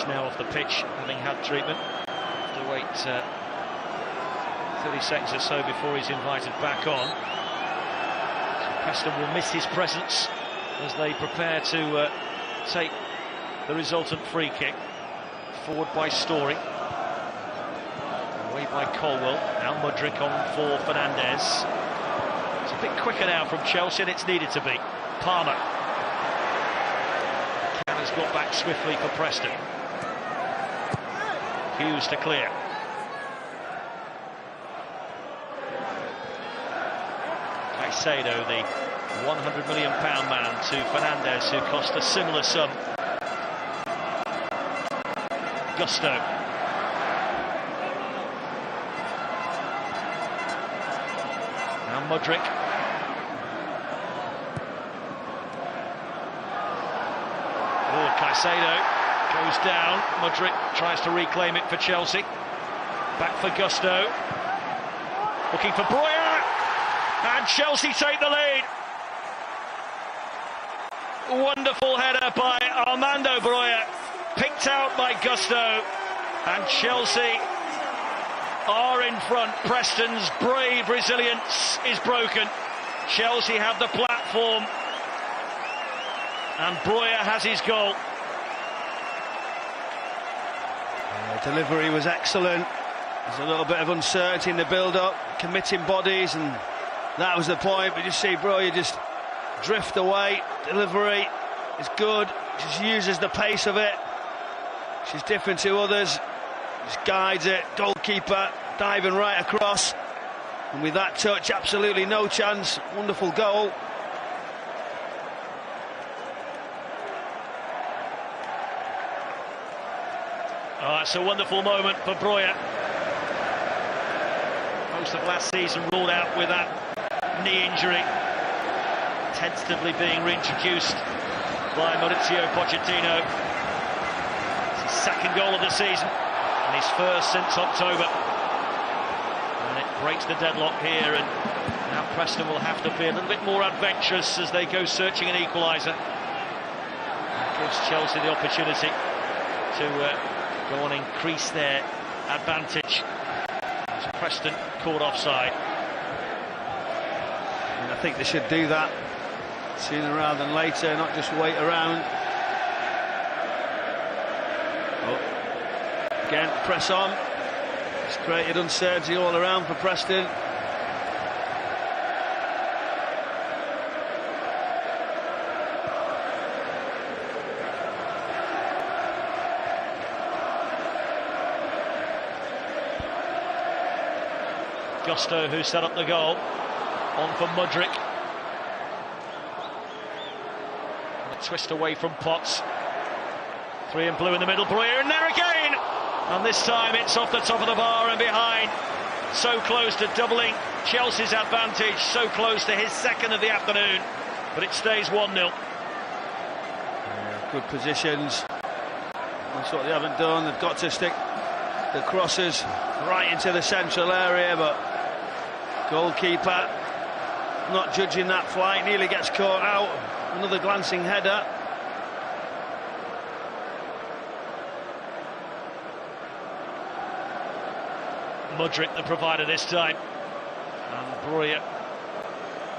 Now off the pitch, having had treatment. Have to wait 30 seconds or so before he's invited back on. So Preston will miss his presence as they prepare to take the resultant free kick. Forward by Story, away by Colwell. Now Mudryk on for Fernandez. It's a bit quicker now from Chelsea, and it's needed to be. Palmer. Cannon's got back swiftly for Preston. Hughes to clear. Caicedo, the £100 million man, to Fernandez, who cost a similar sum. Gusto. Now Mudryk. Oh, Caicedo goes down. Mudryk tries to reclaim it for Chelsea. Back for Gusto. Looking for Breuer. And Chelsea take the lead. Wonderful header by Armando Breuer. Picked out by Gusto. And Chelsea are in front. Preston's brave resilience is broken. Chelsea have the platform. And Breuer has his goal.
Delivery was excellent. There's a little bit of uncertainty in the build-up, committing bodies, and that was the point. But you see Breuer just drift away. Delivery is good. Just uses the pace of it. She's different to others. Just guides it. Goalkeeper diving right across. And with that touch, absolutely no chance. Wonderful goal.
Oh, it's a wonderful moment for Breuer. Most of last season ruled out with that knee injury. Tentatively being reintroduced by Mauricio Pochettino. It's his second goal of the season and his first since October. And it breaks the deadlock here, and now Preston will have to be a little bit more adventurous as they go searching an equaliser. It gives Chelsea the opportunity to go on, increase their advantage. As Preston caught offside.
And I think they should do that sooner rather than later, not just wait around. Oh. Again, press on. It's created uncertainty all around for Preston.
Gusto, who set up the goal, on for Mudryk. And a twist away from Potts. 3 in blue in the middle, Breuer in there again! And this time it's off the top of the bar and behind. So close to doubling Chelsea's advantage, so close to his second of the afternoon. But it stays 1-0.
Good positions. That's what they haven't done. They've got to stick the crosses right into the central area, but goalkeeper not judging that flight, nearly gets caught out. Another glancing header.
Mudryk the provider this time, and Breuer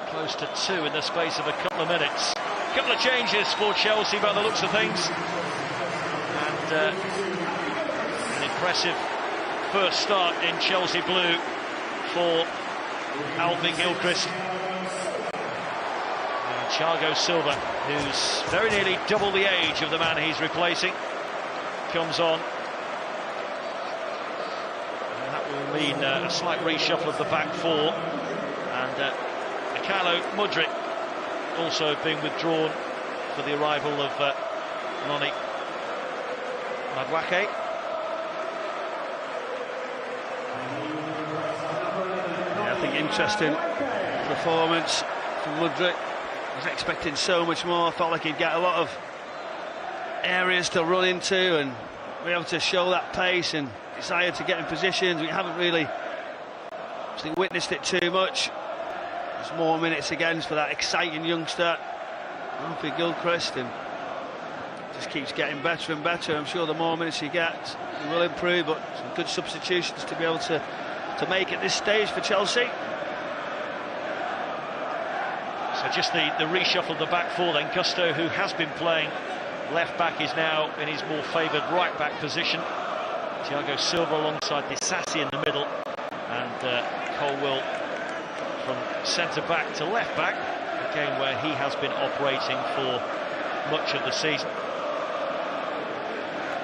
close to 2 in the space of a couple of minutes. A couple of changes for Chelsea by the looks of things, and an impressive first start in Chelsea blue for Alvin Gilchrist. Thiago Silva, who's very nearly double the age of the man he's replacing, comes on. And that will mean a slight reshuffle of the back four. And Mykhailo Mudryk also being withdrawn for the arrival of Noni Madueke.
Yeah, I think interesting performance from Mudryk. I was expecting so much more. Felt like he'd get a lot of areas to run into and be able to show that pace and desire to get in positions. We haven't really witnessed it too much. There's more minutes again for that exciting youngster, Alfie Gilchrist, and just keeps getting better and better. I'm sure the more minutes he gets, he will improve, but some good substitutions to be able to make at this stage for Chelsea.
So just the reshuffle of the back four then. Gusto, who has been playing left back, is now in his more favoured right back position. Thiago Silva alongside Disasi in the middle, and Colwill from centre back to left back, again where he has been operating for much of the season.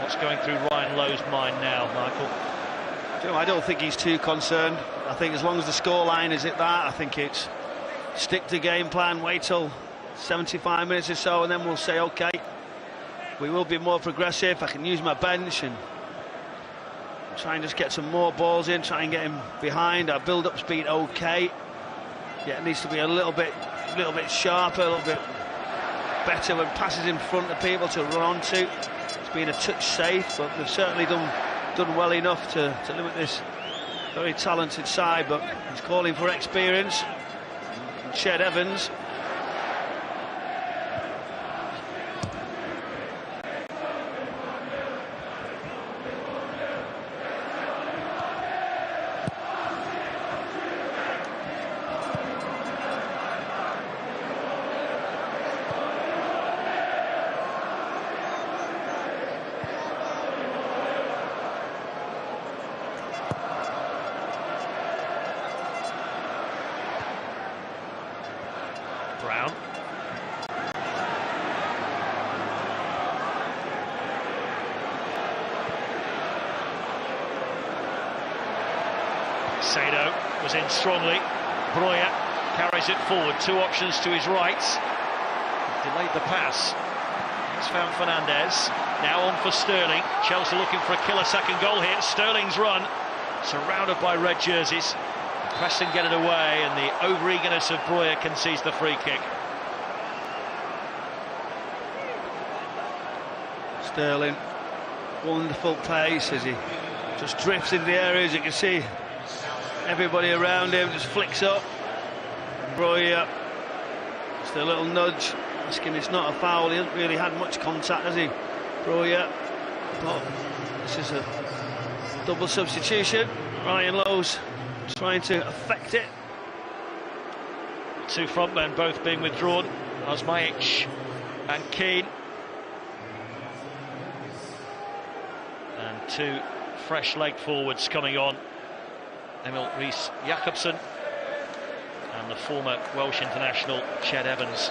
What's going through Ryan Lowe's mind now, Michael?
I don't think he's too concerned. I think as long as the scoreline is at that, I think it's stick to game plan, wait till 75 minutes or so, and then we'll say, OK, we will be more progressive. I can use my bench and try and just get some more balls in, try and get him behind. Our build-up's been OK. Yeah, it needs to be a little bit sharper, a little bit better when passes in front of people to run onto. It's been a touch safe, but they've certainly done well enough to limit this very talented side. But he's calling for experience. Ched Evans.
Brown. Sado was in strongly. Breuer carries it forward. Two options to his right. Delayed the pass. He's found Fernandez. Now on for Sterling. Chelsea looking for a killer second goal here. Sterling's run, surrounded by red jerseys. Preston get it away, and the over-eagerness of Breuer concedes the free kick.
Sterling, wonderful pace as he just drifts into the areas. You can see everybody around him just flicks up. Breuer, just a little nudge, asking it's not a foul. He hasn't really had much contact, has he, Breuer? But this is a double substitution. Ryan Lowe's trying to affect it.
Two front men both being withdrawn, Osmajic and Keane. And two fresh leg forwards coming on, Emil Rees-Jacobsen and the former Welsh international Ched Evans.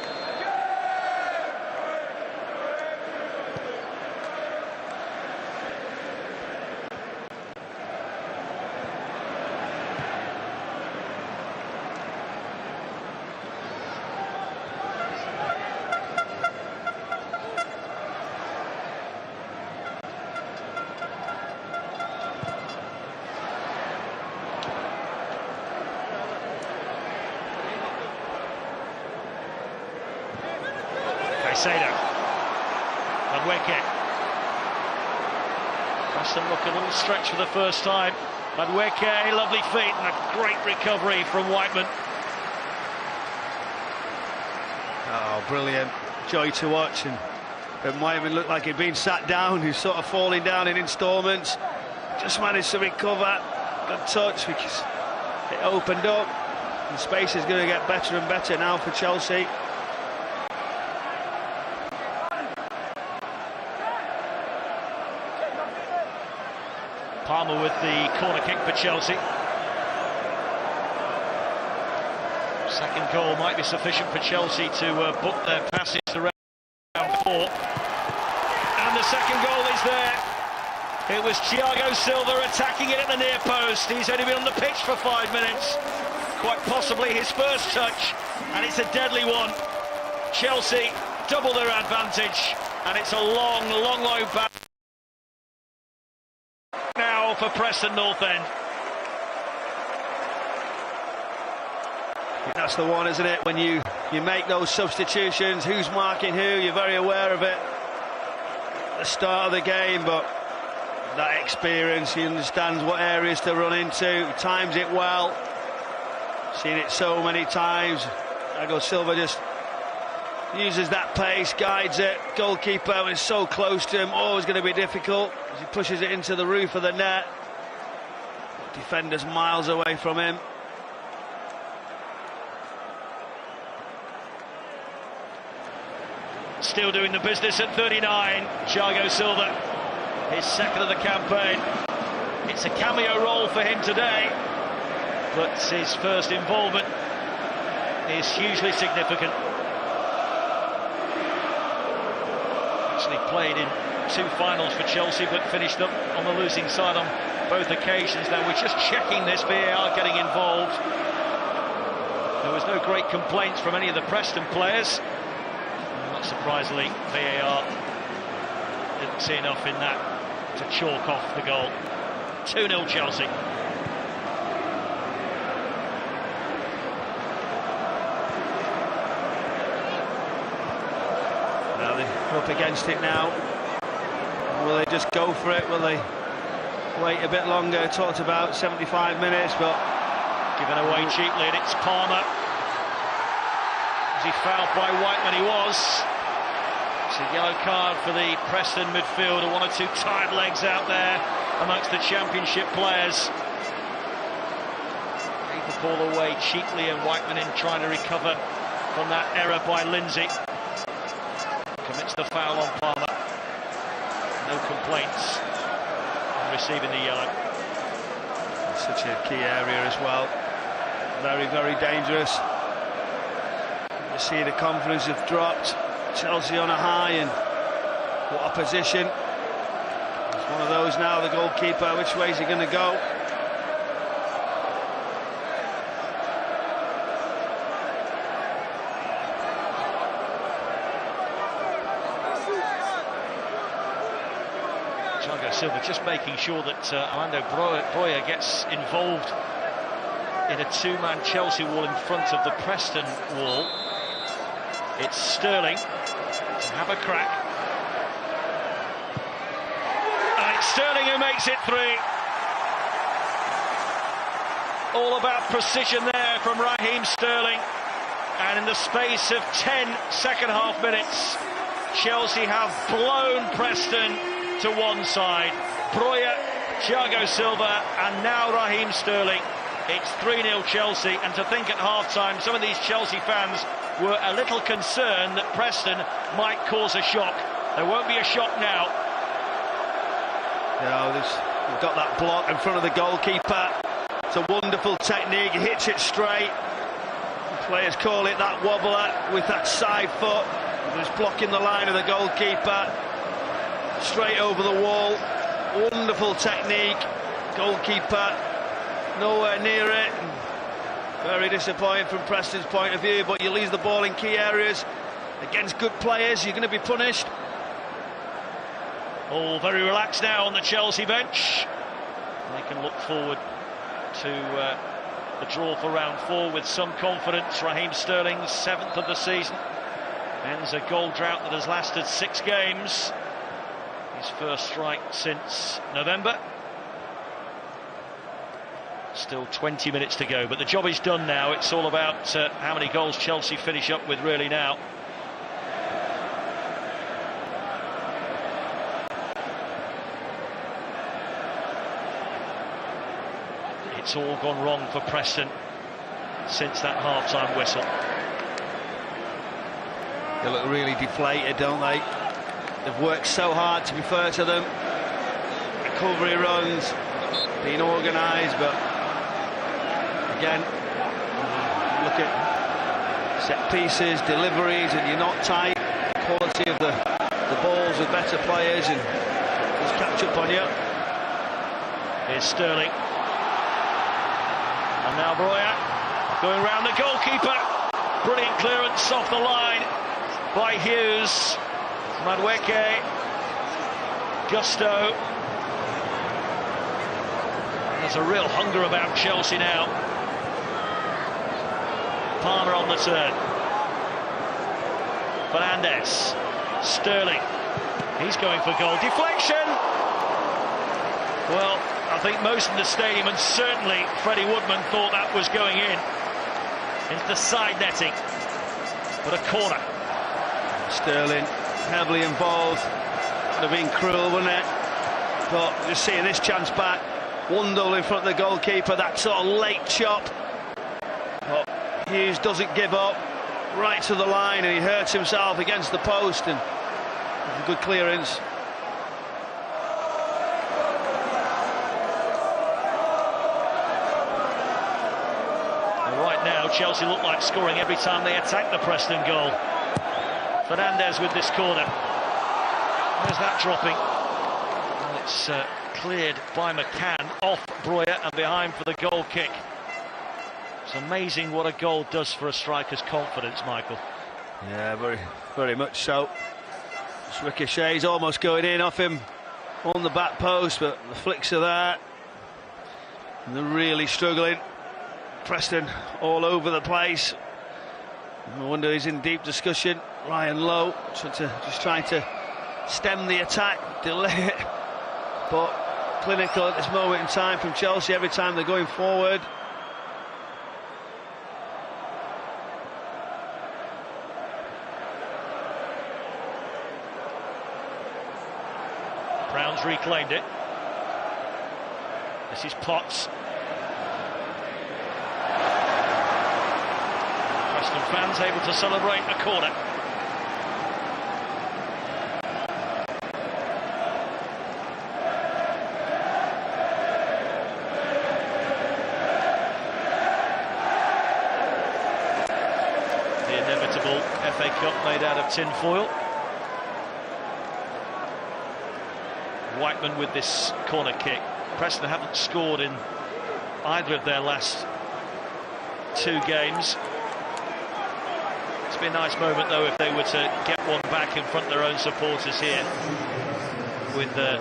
Sado, Madueke. Preston look a little stretch for the first time. Madueke, lovely feet and a great recovery from Whiteman.
Oh, brilliant. Joy to watch. And it might even look like he'd been sat down. He's sort of falling down in instalments. Just managed to recover. Good touch because it opened up. The space is going to get better and better now for Chelsea.
Palmer with the corner kick for Chelsea. Second goal might be sufficient for Chelsea to book their passage to round 4. And the second goal is there. It was Thiago Silva attacking it at the near post. He's only been on the pitch for 5 minutes. Quite possibly his first touch, and it's a deadly one. Chelsea double their advantage, and it's a long, long low back now for Preston North End.
That's the one, isn't it? When you make those substitutions, who's marking who, you're very aware of it at the start of the game, but that experience, he understands what areas to run into, he times it well. Seen it so many times. Thiago Silva just uses that pace, guides it. Goalkeeper is so close to him, always going to be difficult as he pushes it into the roof of the net. Defenders miles away from him.
Still doing the business at 39. Thiago Silva, his second of the campaign. It's a cameo role for him today, but his first involvement is hugely significant. Actually played in 2 finals for Chelsea, but finished up on the losing side on both occasions. Now we're just checking this, VAR getting involved. There was no great complaints from any of the Preston players. Not surprisingly, VAR didn't see enough in that to chalk off the goal. 2-0 Chelsea.
Now they're up against it now. Will they just go for it? Will they wait a bit longer? Talked about 75 minutes, but
given away cheaply, and it's Palmer. Was he fouled by Whiteman? He was. It's a yellow card for the Preston midfielder. 1 or 2 tired legs out there amongst the Championship players. Gave the ball away cheaply, and Whiteman in trying to recover from that error by Lindsay. Commits the foul on Palmer. No complaints on receiving the yellow.
It's such a key area as well. Very, very dangerous. You see the confidence have dropped. Chelsea on a high, and what opposition. It's one of those now, the goalkeeper, which way is he going to go?
Thiago Silva just making sure that Armando Broja gets involved in a 2-man Chelsea wall in front of the Preston wall. It's Sterling to have a crack. And it's Sterling who makes it 3. All about precision there from Raheem Sterling. And in the space of 10 second-half minutes, Chelsea have blown Preston to one side. Broja, Thiago Silva, and now Raheem Sterling. It's 3-0 Chelsea, and to think at half-time some of these Chelsea fans were a little concerned that Preston might cause a shock. There won't be a shock now.
No, they've got that block in front of the goalkeeper. It's a wonderful technique, he hits it straight. The players call it that wobbler with that side foot. Just blocking the line of the goalkeeper. Straight over the wall. Wonderful technique. Goalkeeper nowhere near it. Very disappointing from Preston's point of view, but you lose the ball in key areas against good players, you're going to be punished.
All very relaxed now on the Chelsea bench. They can look forward to the draw for round 4 with some confidence. Raheem Sterling's 7th of the season ends a goal drought that has lasted 6 games. His first strike since November. Still 20 minutes to go, but the job is done now. It's all about how many goals Chelsea finish up with really now. It's all gone wrong for Preston since that half-time whistle.
They look really deflated, don't they? They've worked so hard, to be fair to them. Recovery runs, being organised, but again, look at set pieces, deliveries, and you're not tight. The quality of the balls with better players, and just catch up on you.
Here's Sterling. And now Broya going round the goalkeeper. Brilliant clearance off the line by Hughes. Madueke. Gusto. There's a real hunger about Chelsea now. Palmer on the turn. Fernandes. Sterling. He's going for goal. Deflection! Well, I think most in the stadium, and certainly Freddie Woodman, thought that was going in. Into the side netting. But a corner.
Sterling heavily involved. Would have been cruel, wouldn't it? But just seeing this chance back. 1-0 in front of the goalkeeper. That sort of late chop. But Hughes doesn't give up. Right to the line, and he hurts himself against the post. And a good clearance.
Right now, Chelsea look like scoring every time they attack the Preston goal. Fernandes with this corner. Where's that dropping? Well, it's cleared by McCann, off Broya and behind for the goal kick. It's amazing what a goal does for a striker's confidence, Michael.
Yeah, very much so. This ricochet's almost going in off him on the back post, but the flicks are there. And they're really struggling. Preston all over the place. No wonder he's in deep discussion. Ryan Lowe just trying to stem the attack, delay it. But clinical at this moment in time from Chelsea every time they're going forward.
Brown's reclaimed it. This is Potts. Preston fans able to celebrate a corner. The inevitable FA Cup made out of tin foil. Whiteman with this corner kick. Preston haven't scored in either of their last 2 games. It's been a nice moment, though, if they were to get one back in front of their own supporters here, with the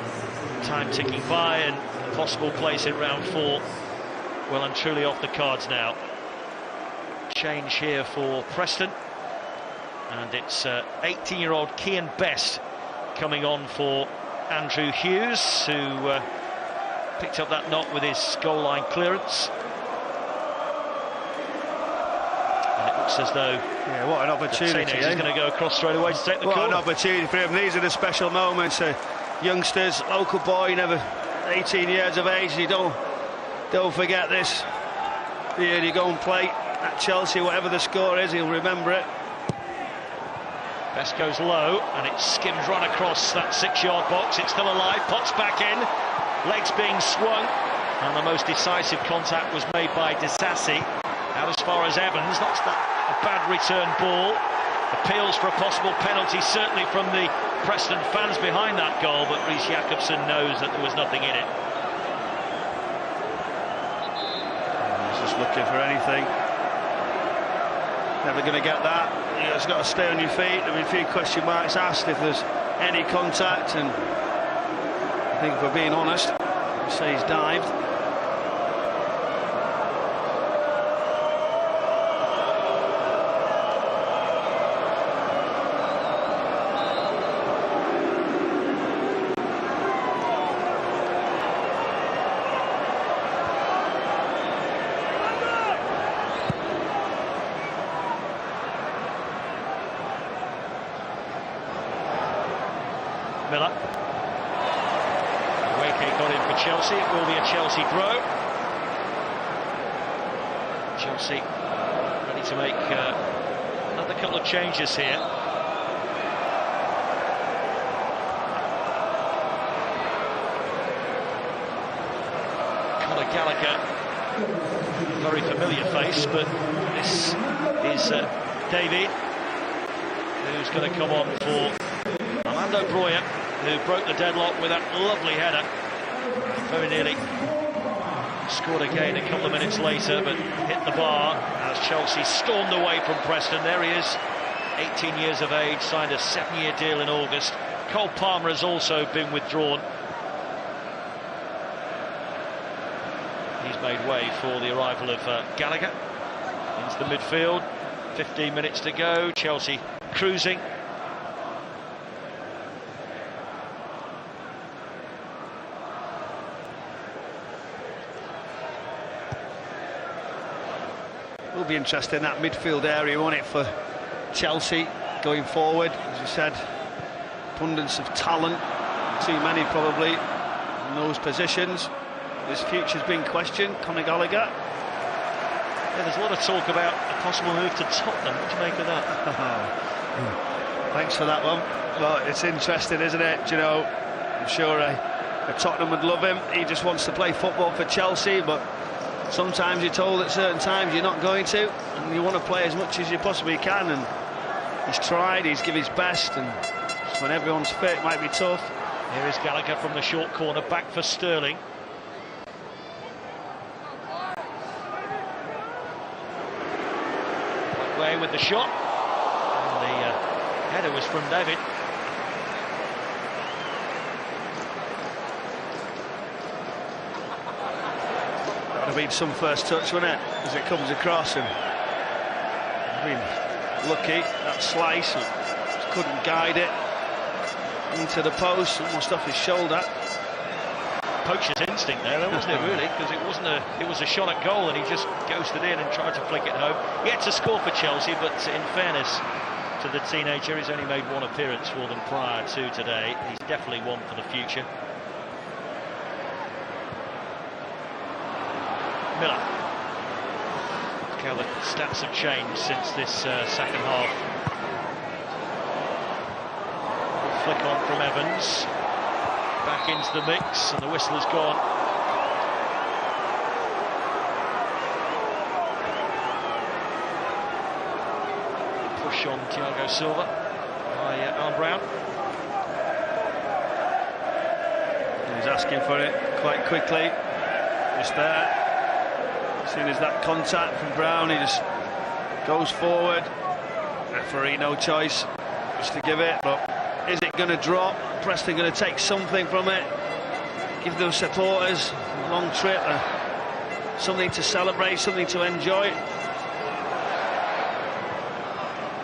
time ticking by and a possible place in round 4 well and truly off the cards now. Change here for Preston, and it's 18-year-old Kian Best coming on for Andrew Hughes, who picked up that knock with his goal line clearance. And it looks as though
what an opportunity.
He's going to go across straight away to take the corner.
What an opportunity for him. These are the special moments. Youngsters, local boy, never 18 years of age. You don't forget this. Here you go and play at Chelsea, whatever the score is, he'll remember it.
Best goes low, and it skims right across that 6-yard box. It's still alive. Potts back in. Legs being swung, and the most decisive contact was made by Disasi. Out as far as Evans. That's a bad return ball. Appeals for a possible penalty, certainly from the Preston fans behind that goal, but Rhys Jacobson knows that there was nothing in it.
He's just looking for anything. Never going to get that. You've just got to stay on your feet. There'll be a few question marks asked if there's any contact, and I think if we're being honest, I'd say he's dived.
Miller. Wake got in for Chelsea. It will be a Chelsea throw. Chelsea ready to make another couple of changes here. Conor Gallagher, very familiar face, but this is David, who's going to come on for Armando Broja, who broke the deadlock with that lovely header. Very nearly scored again a couple of minutes later, but hit the bar as Chelsea stormed away from Preston. There he is, 18 years of age, signed a 7-year deal in August. Cole Palmer has also been withdrawn. He's made way for the arrival of Gallagher into the midfield. 15 minutes to go, Chelsea cruising.
Will be interesting, that midfield area, won't it, for Chelsea going forward? As you said, abundance of talent, too many probably in those positions. His future's been questioned. Conor Gallagher.
Yeah, there's a lot of talk about a possible move to Tottenham. What do you make of that?
Thanks for that one. Well, it's interesting, isn't it? Do you know, I'm sure Tottenham would love him. He just wants to play football for Chelsea, but sometimes you're told at certain times you're not going to, and you want to play as much as you possibly can, and he's tried, he's given his best, and just when everyone's fit, it might be tough.
Here is Gallagher from the short corner, back for Sterling. Way with the shot, and the header was from David.
That would have been some first touch, wouldn't it, as it comes across, and been lucky, that slice, just couldn't guide it into the post, almost off his shoulder.
Poacher's instinct there, wasn't it, really? Because it was a shot at goal, and he just ghosted in and tried to flick it home. Yet to score for Chelsea, but in fairness to the teenager, he's only made one appearance for them prior to today. He's definitely one for the future. Miller. Look how the stats have changed since this second half. Flick on from Evans. Back into the mix, and the whistle has gone. Push on Thiago Silva by Alan Brown.
He's asking for it quite quickly, just there. As soon as that contact from Brown, he just goes forward. Referee no choice just to give it, but is it going to drop? Preston going to take something from it, give those supporters a long trip, something to celebrate, something to enjoy.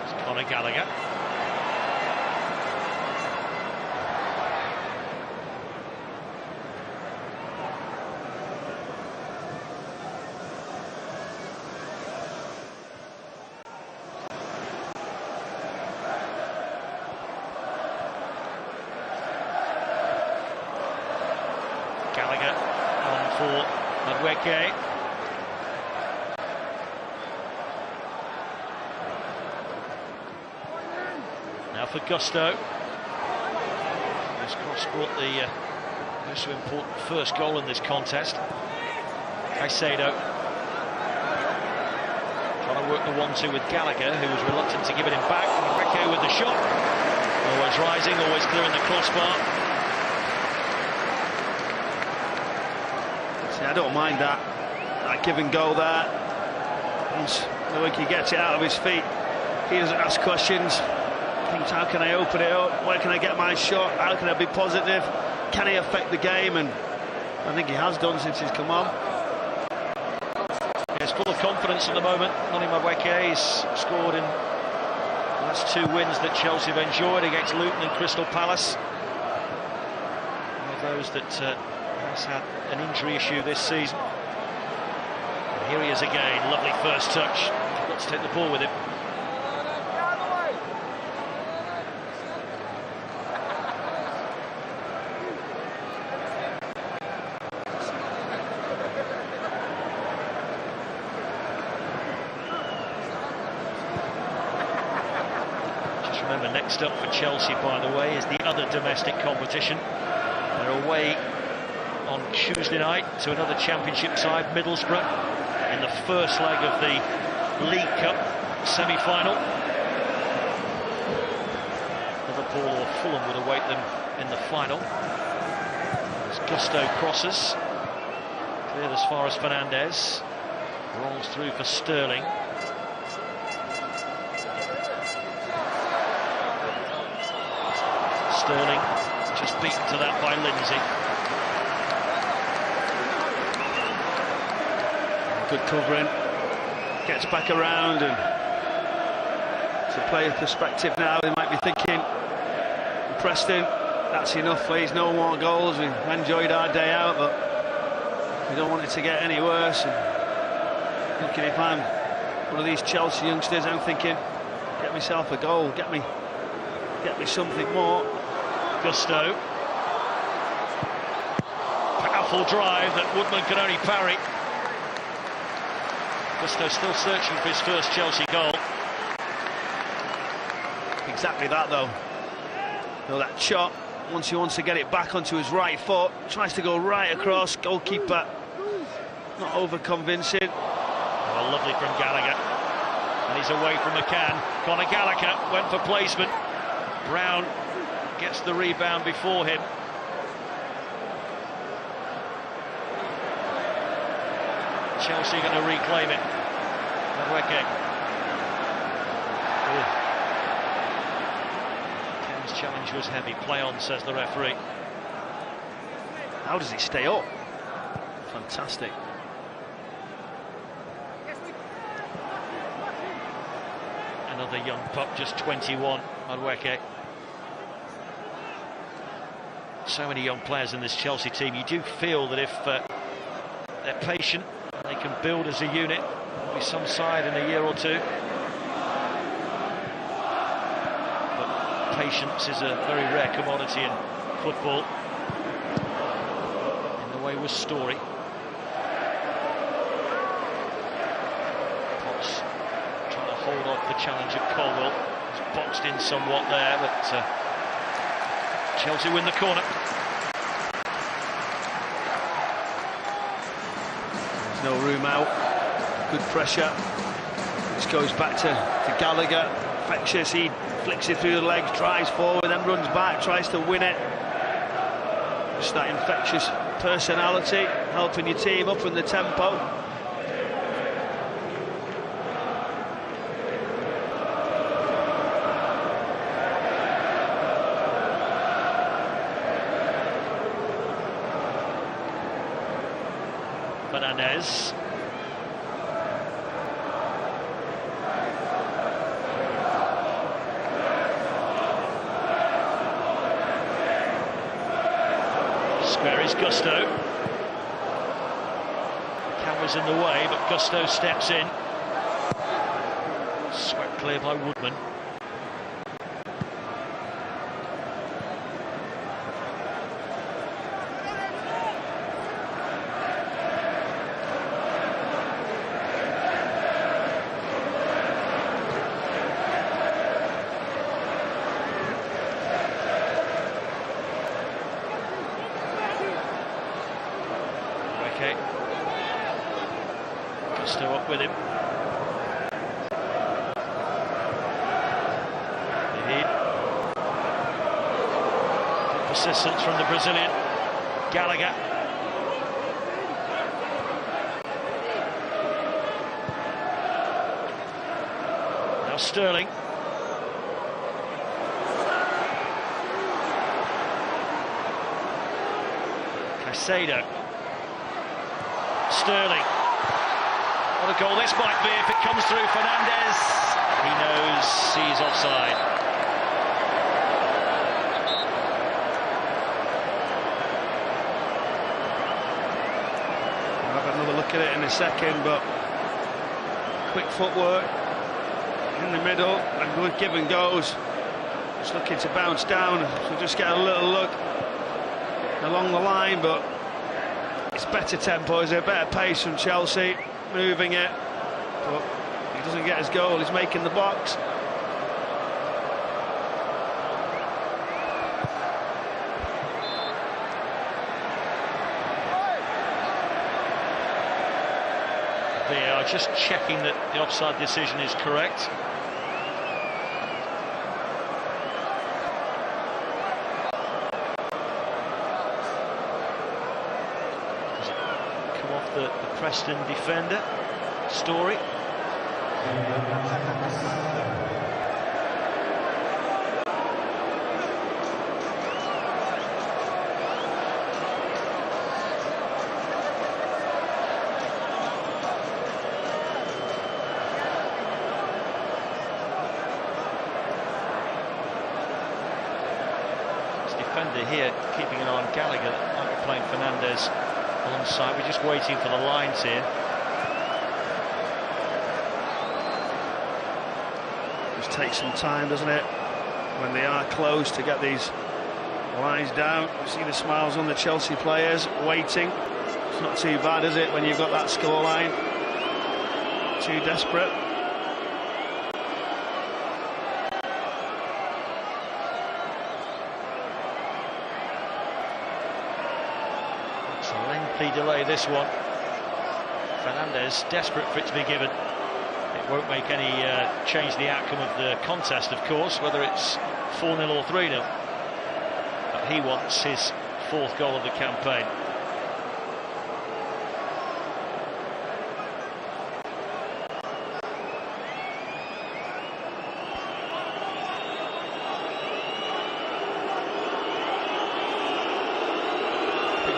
It's Conor Gallagher. Gallagher on for Madueke. Now for Gusto. This cross brought the most important first goal in this contest. Caicedo trying to work the 1-2 with Gallagher, who was reluctant to give it him back. Madueke with the shot. Always rising, always clearing the crossbar.
I don't mind that give and go there. Once Madueke gets it out of his feet, he doesn't ask questions. Thinks, how can I open it up? Where can I get my shot? How can I be positive? Can he affect the game? And I think he has done since he's come on.
He's full of confidence at the moment. Noni Madueke has scored in the last 2 wins that Chelsea have enjoyed against Luton and Crystal Palace. One of those that has had an injury issue this season. And here he is again, lovely first touch. Got to take the ball with him. Remember, next up for Chelsea, by the way, is the other domestic competition. They're away on Tuesday night to another Championship side, Middlesbrough, in the first leg of the League Cup semi-final. Liverpool or Fulham would await them in the final. As Gusto crosses, cleared as far as Fernandes, rolls through for Sterling. Sterling just beaten to that by Lindsay.
Good covering, gets back around, and to player perspective now, they might be thinking, Preston, that's enough, please, no more goals. We've enjoyed our day out, but we don't want it to get any worse. And looking, if I'm one of these Chelsea youngsters, I'm thinking, get myself a goal, get me something more.
Gusto. Powerful drive that Woodman can only parry. Gusto still searching for his first Chelsea goal.
Exactly that, though. That shot, once he wants to get it back onto his right foot, tries to go right across, goalkeeper not over convincing.
Oh, lovely from Gallagher. And he's away from McCann. Conor Gallagher went for placement. Brown gets the rebound before him. Chelsea going to reclaim it. Madueke. Ken's challenge was heavy. Play on, says the referee.
How does he stay up? Fantastic.
Another young pup, just 21, Madueke. So many young players in this Chelsea team. You do feel that if they're patient, they can build as a unit. There'll be some side in a year or two. But patience is a very rare commodity in football. In the way was Story. Potts trying to hold off the challenge of Colwell. He's boxed in somewhat there, but Chelsea win the corner.
There's no room out. Good pressure. This goes back to Gallagher. Infectious, he flicks it through the legs, drives forward, then runs back, tries to win it. Just that infectious personality, helping your team up in the tempo.
Fernandes. Square is Gusto. Camera's in the way, but Gusto steps in. Swept clear by Woodman. Gusto up with him. Good persistence from the Brazilian. Gallagher. Now Sterling. Caicedo. Sterling. What a goal this might be if it comes through. Fernandes. He knows he's offside.
I'll have another look at it in a second, but quick footwork in the middle and good give and goes. Just looking to bounce down, so just get a little look along the line, but it's better tempo, is a better pace from Chelsea, moving it, but he doesn't get his goal, he's making the box.
VAR, just checking that the offside decision is correct. Does it come off the Preston defender? Story. Defender here keeping an eye on Gallagher, might be playing Fernandez alongside. We're just waiting for the lines here.
Just takes some time, doesn't it, when they are close, to get these lines down. You see the smiles on the Chelsea players waiting. It's not too bad, is it, when you've got that scoreline? Too desperate.
Delay this one. Fernandez desperate for it to be given. It won't make any change the outcome of the contest, of course, whether it's 4-0 or 3-0. But he wants his 4th goal of the campaign.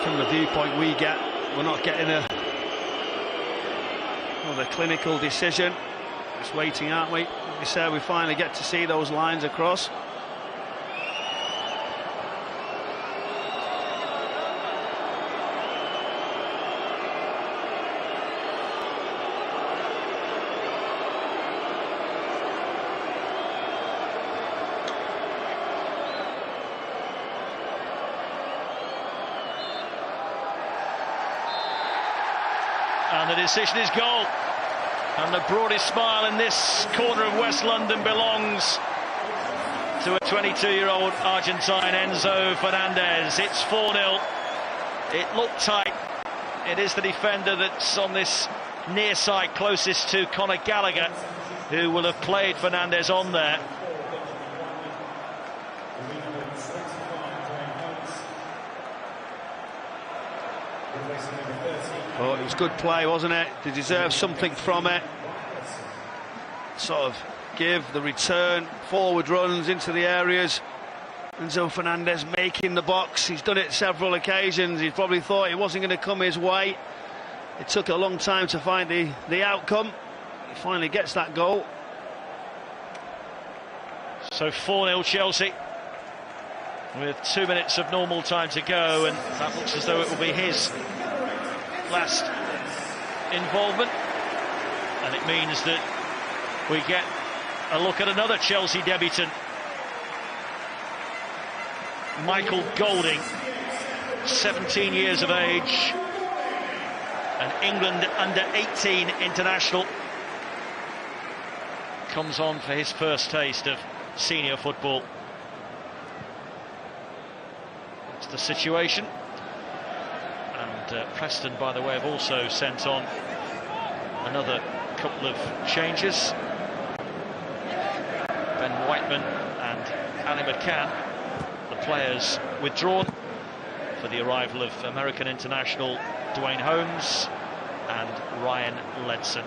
From the viewpoint we get, we're not getting the clinical decision. Just waiting, aren't we? Like we said, we finally get to see those lines across.
And the decision is goal. And the broadest smile in this corner of West London belongs to a 22-year-old Argentine, Enzo Fernandez. It's 4-0. It looked tight. It is the defender that's on this near side closest to Conor Gallagher, who will have played Fernandez on there.
Oh, it was good play, wasn't it? They deserve something from it. Sort of give the return, forward runs into the areas. Enzo Fernandez making the box. He's done it several occasions. He probably thought it wasn't going to come his way. It took a long time to find the outcome. He finally gets that goal.
So 4-0 Chelsea, with 2 minutes of normal time to go, and that looks as though it will be his last involvement, and it means that we get a look at another Chelsea debutant, Michael Golding, 17 years of age, an England under-18 international, comes on for his first taste of senior football. That's the situation. And Preston, by the way, have also sent on another couple of changes. Ben Whiteman and Ali McCann, the players withdrawn for the arrival of American international Dwayne Holmes and Ryan Ledson.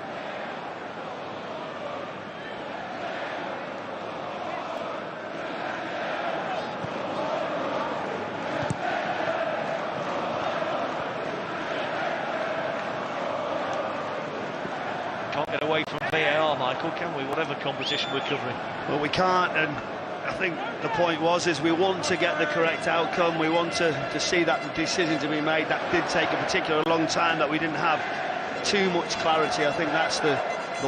Can't get away from VAR, Michael, can we? Whatever competition we're covering.
Well, we can't, and I think the point was we want to get the correct outcome. We want to see that decision to be made. That did take a particular long time, that we didn't have too much clarity. I think that's the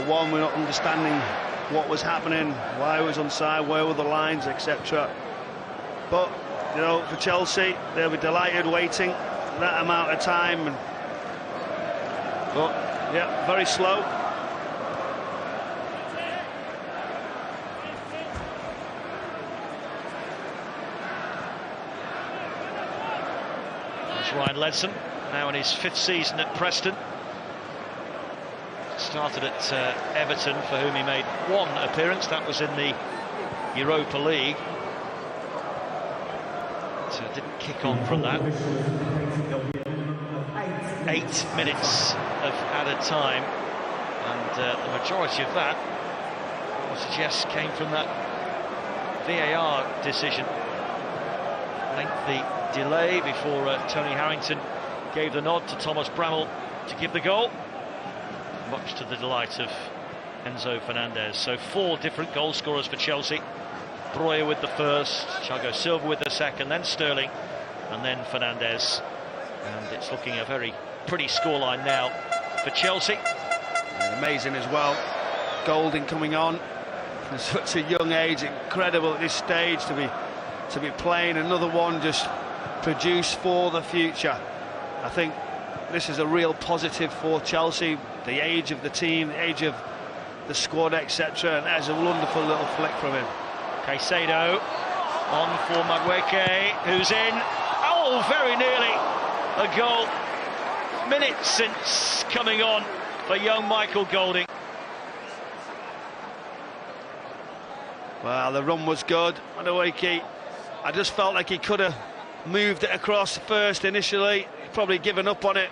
one. We're not understanding what was happening, why it was onside, where were the lines, etc. But, you know, for Chelsea, they'll be delighted waiting that amount of time. But, yeah, very slow.
Ryan Ledson, now in his 5th season at Preston. started at Everton, for whom he made one appearance. That was in the Europa League. So didn't kick on from that. 8 minutes of added time, and the majority of that, I would suggest, came from that VAR decision. Lengthy delay before Tony Harrington gave the nod to Thomas Bramall to give the goal, much to the delight of Enzo Fernandez. So 4 different goal scorers for Chelsea. Breuer with the first, Thiago Silva with the second, then Sterling, and then Fernandez. And it's looking a very pretty scoreline now for Chelsea.
And amazing as well, Golding coming on from such a young age. Incredible at this stage to be playing another one, just produced for the future. I think this is a real positive for Chelsea, the age of the team, the age of the squad, etc. And there's a wonderful little flick from him.
Caicedo on for Madueke, who's in. Oh, very nearly a goal. Minutes since coming on for young Michael Golding.
Well, the run was good. Madueke, I just felt like he could have moved it across first initially, probably given up on it.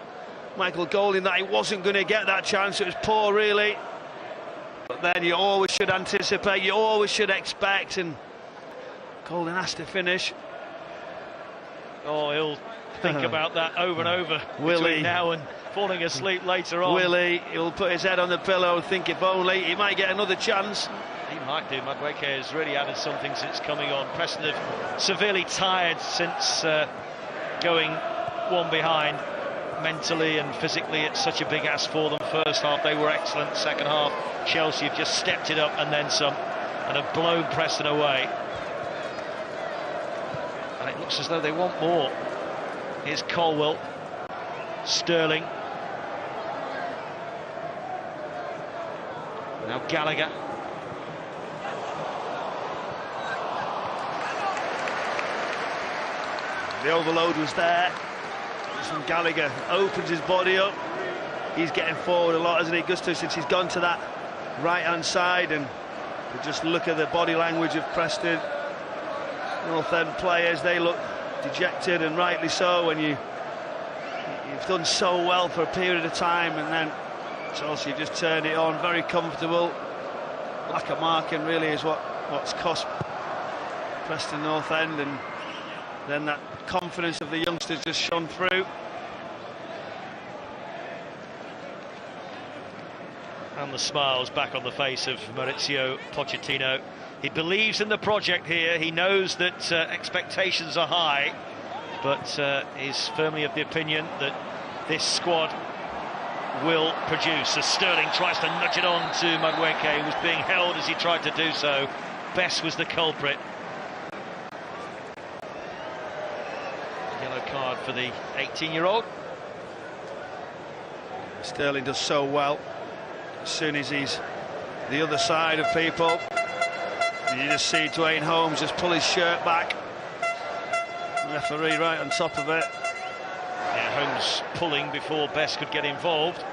Michael Golding, that he wasn't going to get that chance. It was poor, really. But then you always should anticipate, you always should expect, and Golding has to finish.
Oh, he'll think about that over and over between now and falling asleep later on.
He'll put his head on the pillow and think, if only, he might get another chance.
He might do. Madueke has really added something since coming on. Preston have severely tired since going one behind. Mentally and physically, it's such a big ask for them. First half they were excellent, second half Chelsea have just stepped it up and then some, and have blown Preston away. And it looks as though they want more. Here's Colwill, Sterling, now Gallagher.
The overload was there. And Gallagher opens his body up. He's getting forward a lot, isn't he, Gusto, since he's gone to that right-hand side. And just look at the body language of Preston. North End players, they look dejected, and rightly so, when you've done so well for a period of time, and then Chelsea just turned it on, very comfortable. Lack of marking really is what's cost Preston North End, and then that confidence of the youngsters just shone through.
And the smiles back on the face of Mauricio Pochettino. He believes in the project here. He knows that expectations are high, but is firmly of the opinion that this squad will produce. As Sterling tries to nudge it on to Madueke, who was being held as he tried to do so. Best was the culprit. Yellow card for the 18-year-old.
Sterling does so well. As soon as he's the other side of people, you just see Dwayne Holmes just pull his shirt back. The referee right on top of it.
Yeah, Holmes pulling before Best could get involved.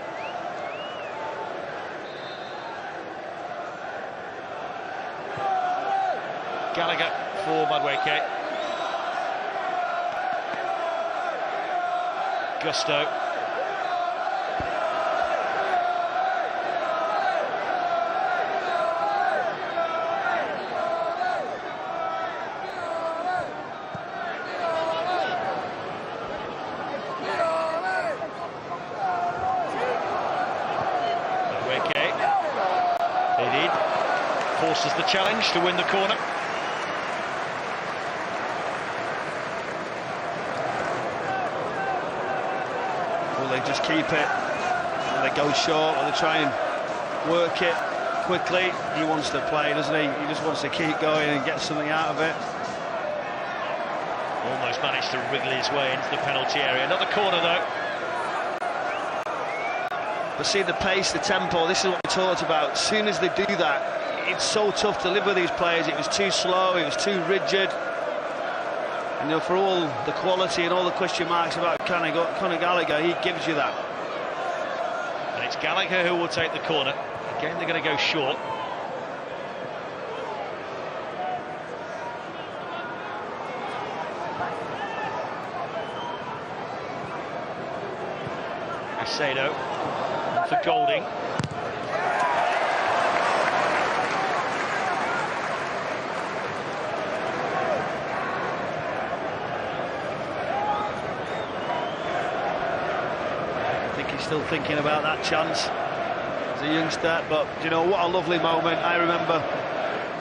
Gallagher for Madueke. Gusto. Forces the challenge to win the corner.
Will they just keep it? Will they go short? Will they try and work it quickly? He wants to play, doesn't he? He just wants to keep going and get something out of it.
Almost managed to wriggle his way into the penalty area. Another corner though.
But see the pace, the tempo, this is what we talked about. As soon as they do that, it's so tough to live with these players. It was too slow, it was too rigid. And you know, for all the quality and all the question marks about Conor Gallagher, he gives you that.
And It's Gallagher who will take the corner. Again, they're going to go short. Acedo for Golding.
I think he's still thinking about that chance as a youngster, but you know what a lovely moment. I remember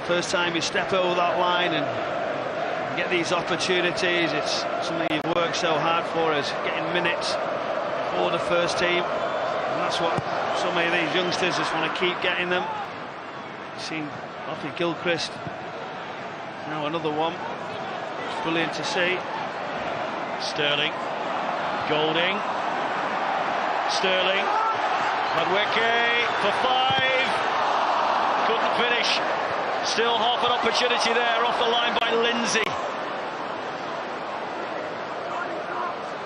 first time you step over that line and get these opportunities. It's something you've worked so hard for, is getting minutes for the first team, and that's what so many of these youngsters just want to keep getting them. You've seen Alfie Gilchrist, now another one. It's brilliant to see.
Sterling, Golding, Sterling, Madwicke for 5, couldn't finish. Still half an opportunity there, off the line by Lindsay.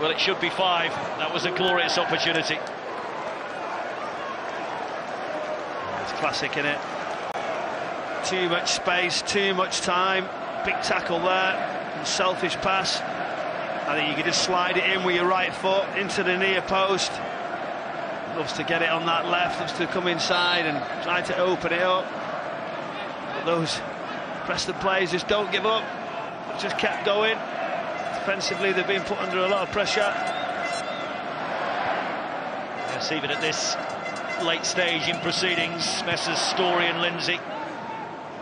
Well, it should be 5. That was a glorious opportunity.
It's classic, isn't it? Too much space, too much time. Big tackle there, and selfish pass. I think you could just slide it in with your right foot into the near post. Loves to get it on that left, loves to come inside and try to open it up. But those Preston players just don't give up. They've just kept going. Defensively, they've been put under a lot of pressure.
Yes, even at this late stage in proceedings, Messrs Story and Lindsay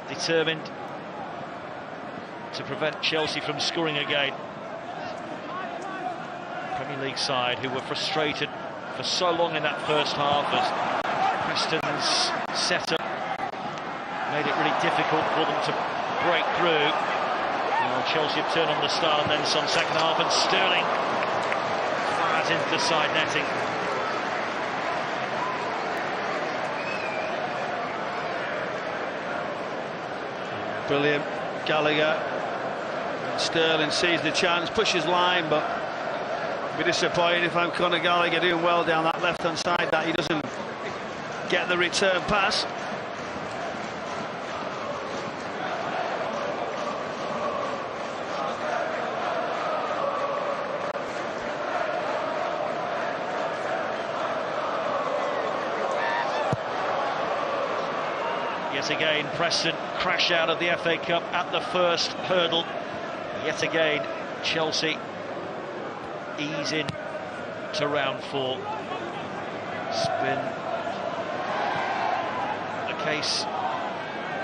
determined to prevent Chelsea from scoring again. Premier League side who were frustrated for so long in that first half as Preston's setup made it really difficult for them to break through. Well, Chelsea have turned on the star and then some second half, and Sterling fires into the side netting.
Brilliant. Gallagher. Sterling sees the chance, pushes line, but be disappointed if I'm Conor Gallagher, doing well down that left-hand side, that he doesn't get the return pass.
Yet again, Preston crash out of the FA Cup at the first hurdle. Yet again, Chelsea ease in to round 4. It's been the case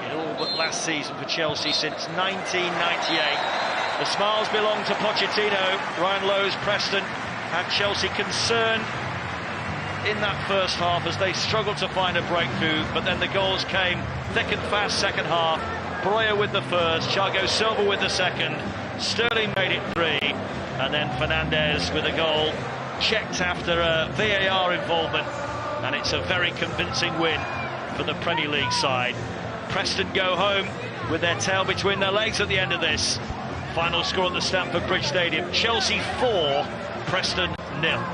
in all but last season for Chelsea since 1998. The smiles belong to Pochettino. Ryan Lowe's Preston had Chelsea concerned in that first half as they struggled to find a breakthrough, but then the goals came thick and fast second half. Breuer with the first, Thiago Silva with the second, Sterling made it 3, and then Fernandes with a goal checked after a VAR involvement, and it's a very convincing win for the Premier League side. Preston go home with their tail between their legs at the end of this. Final score at the Stamford Bridge Stadium: Chelsea 4, Preston 0.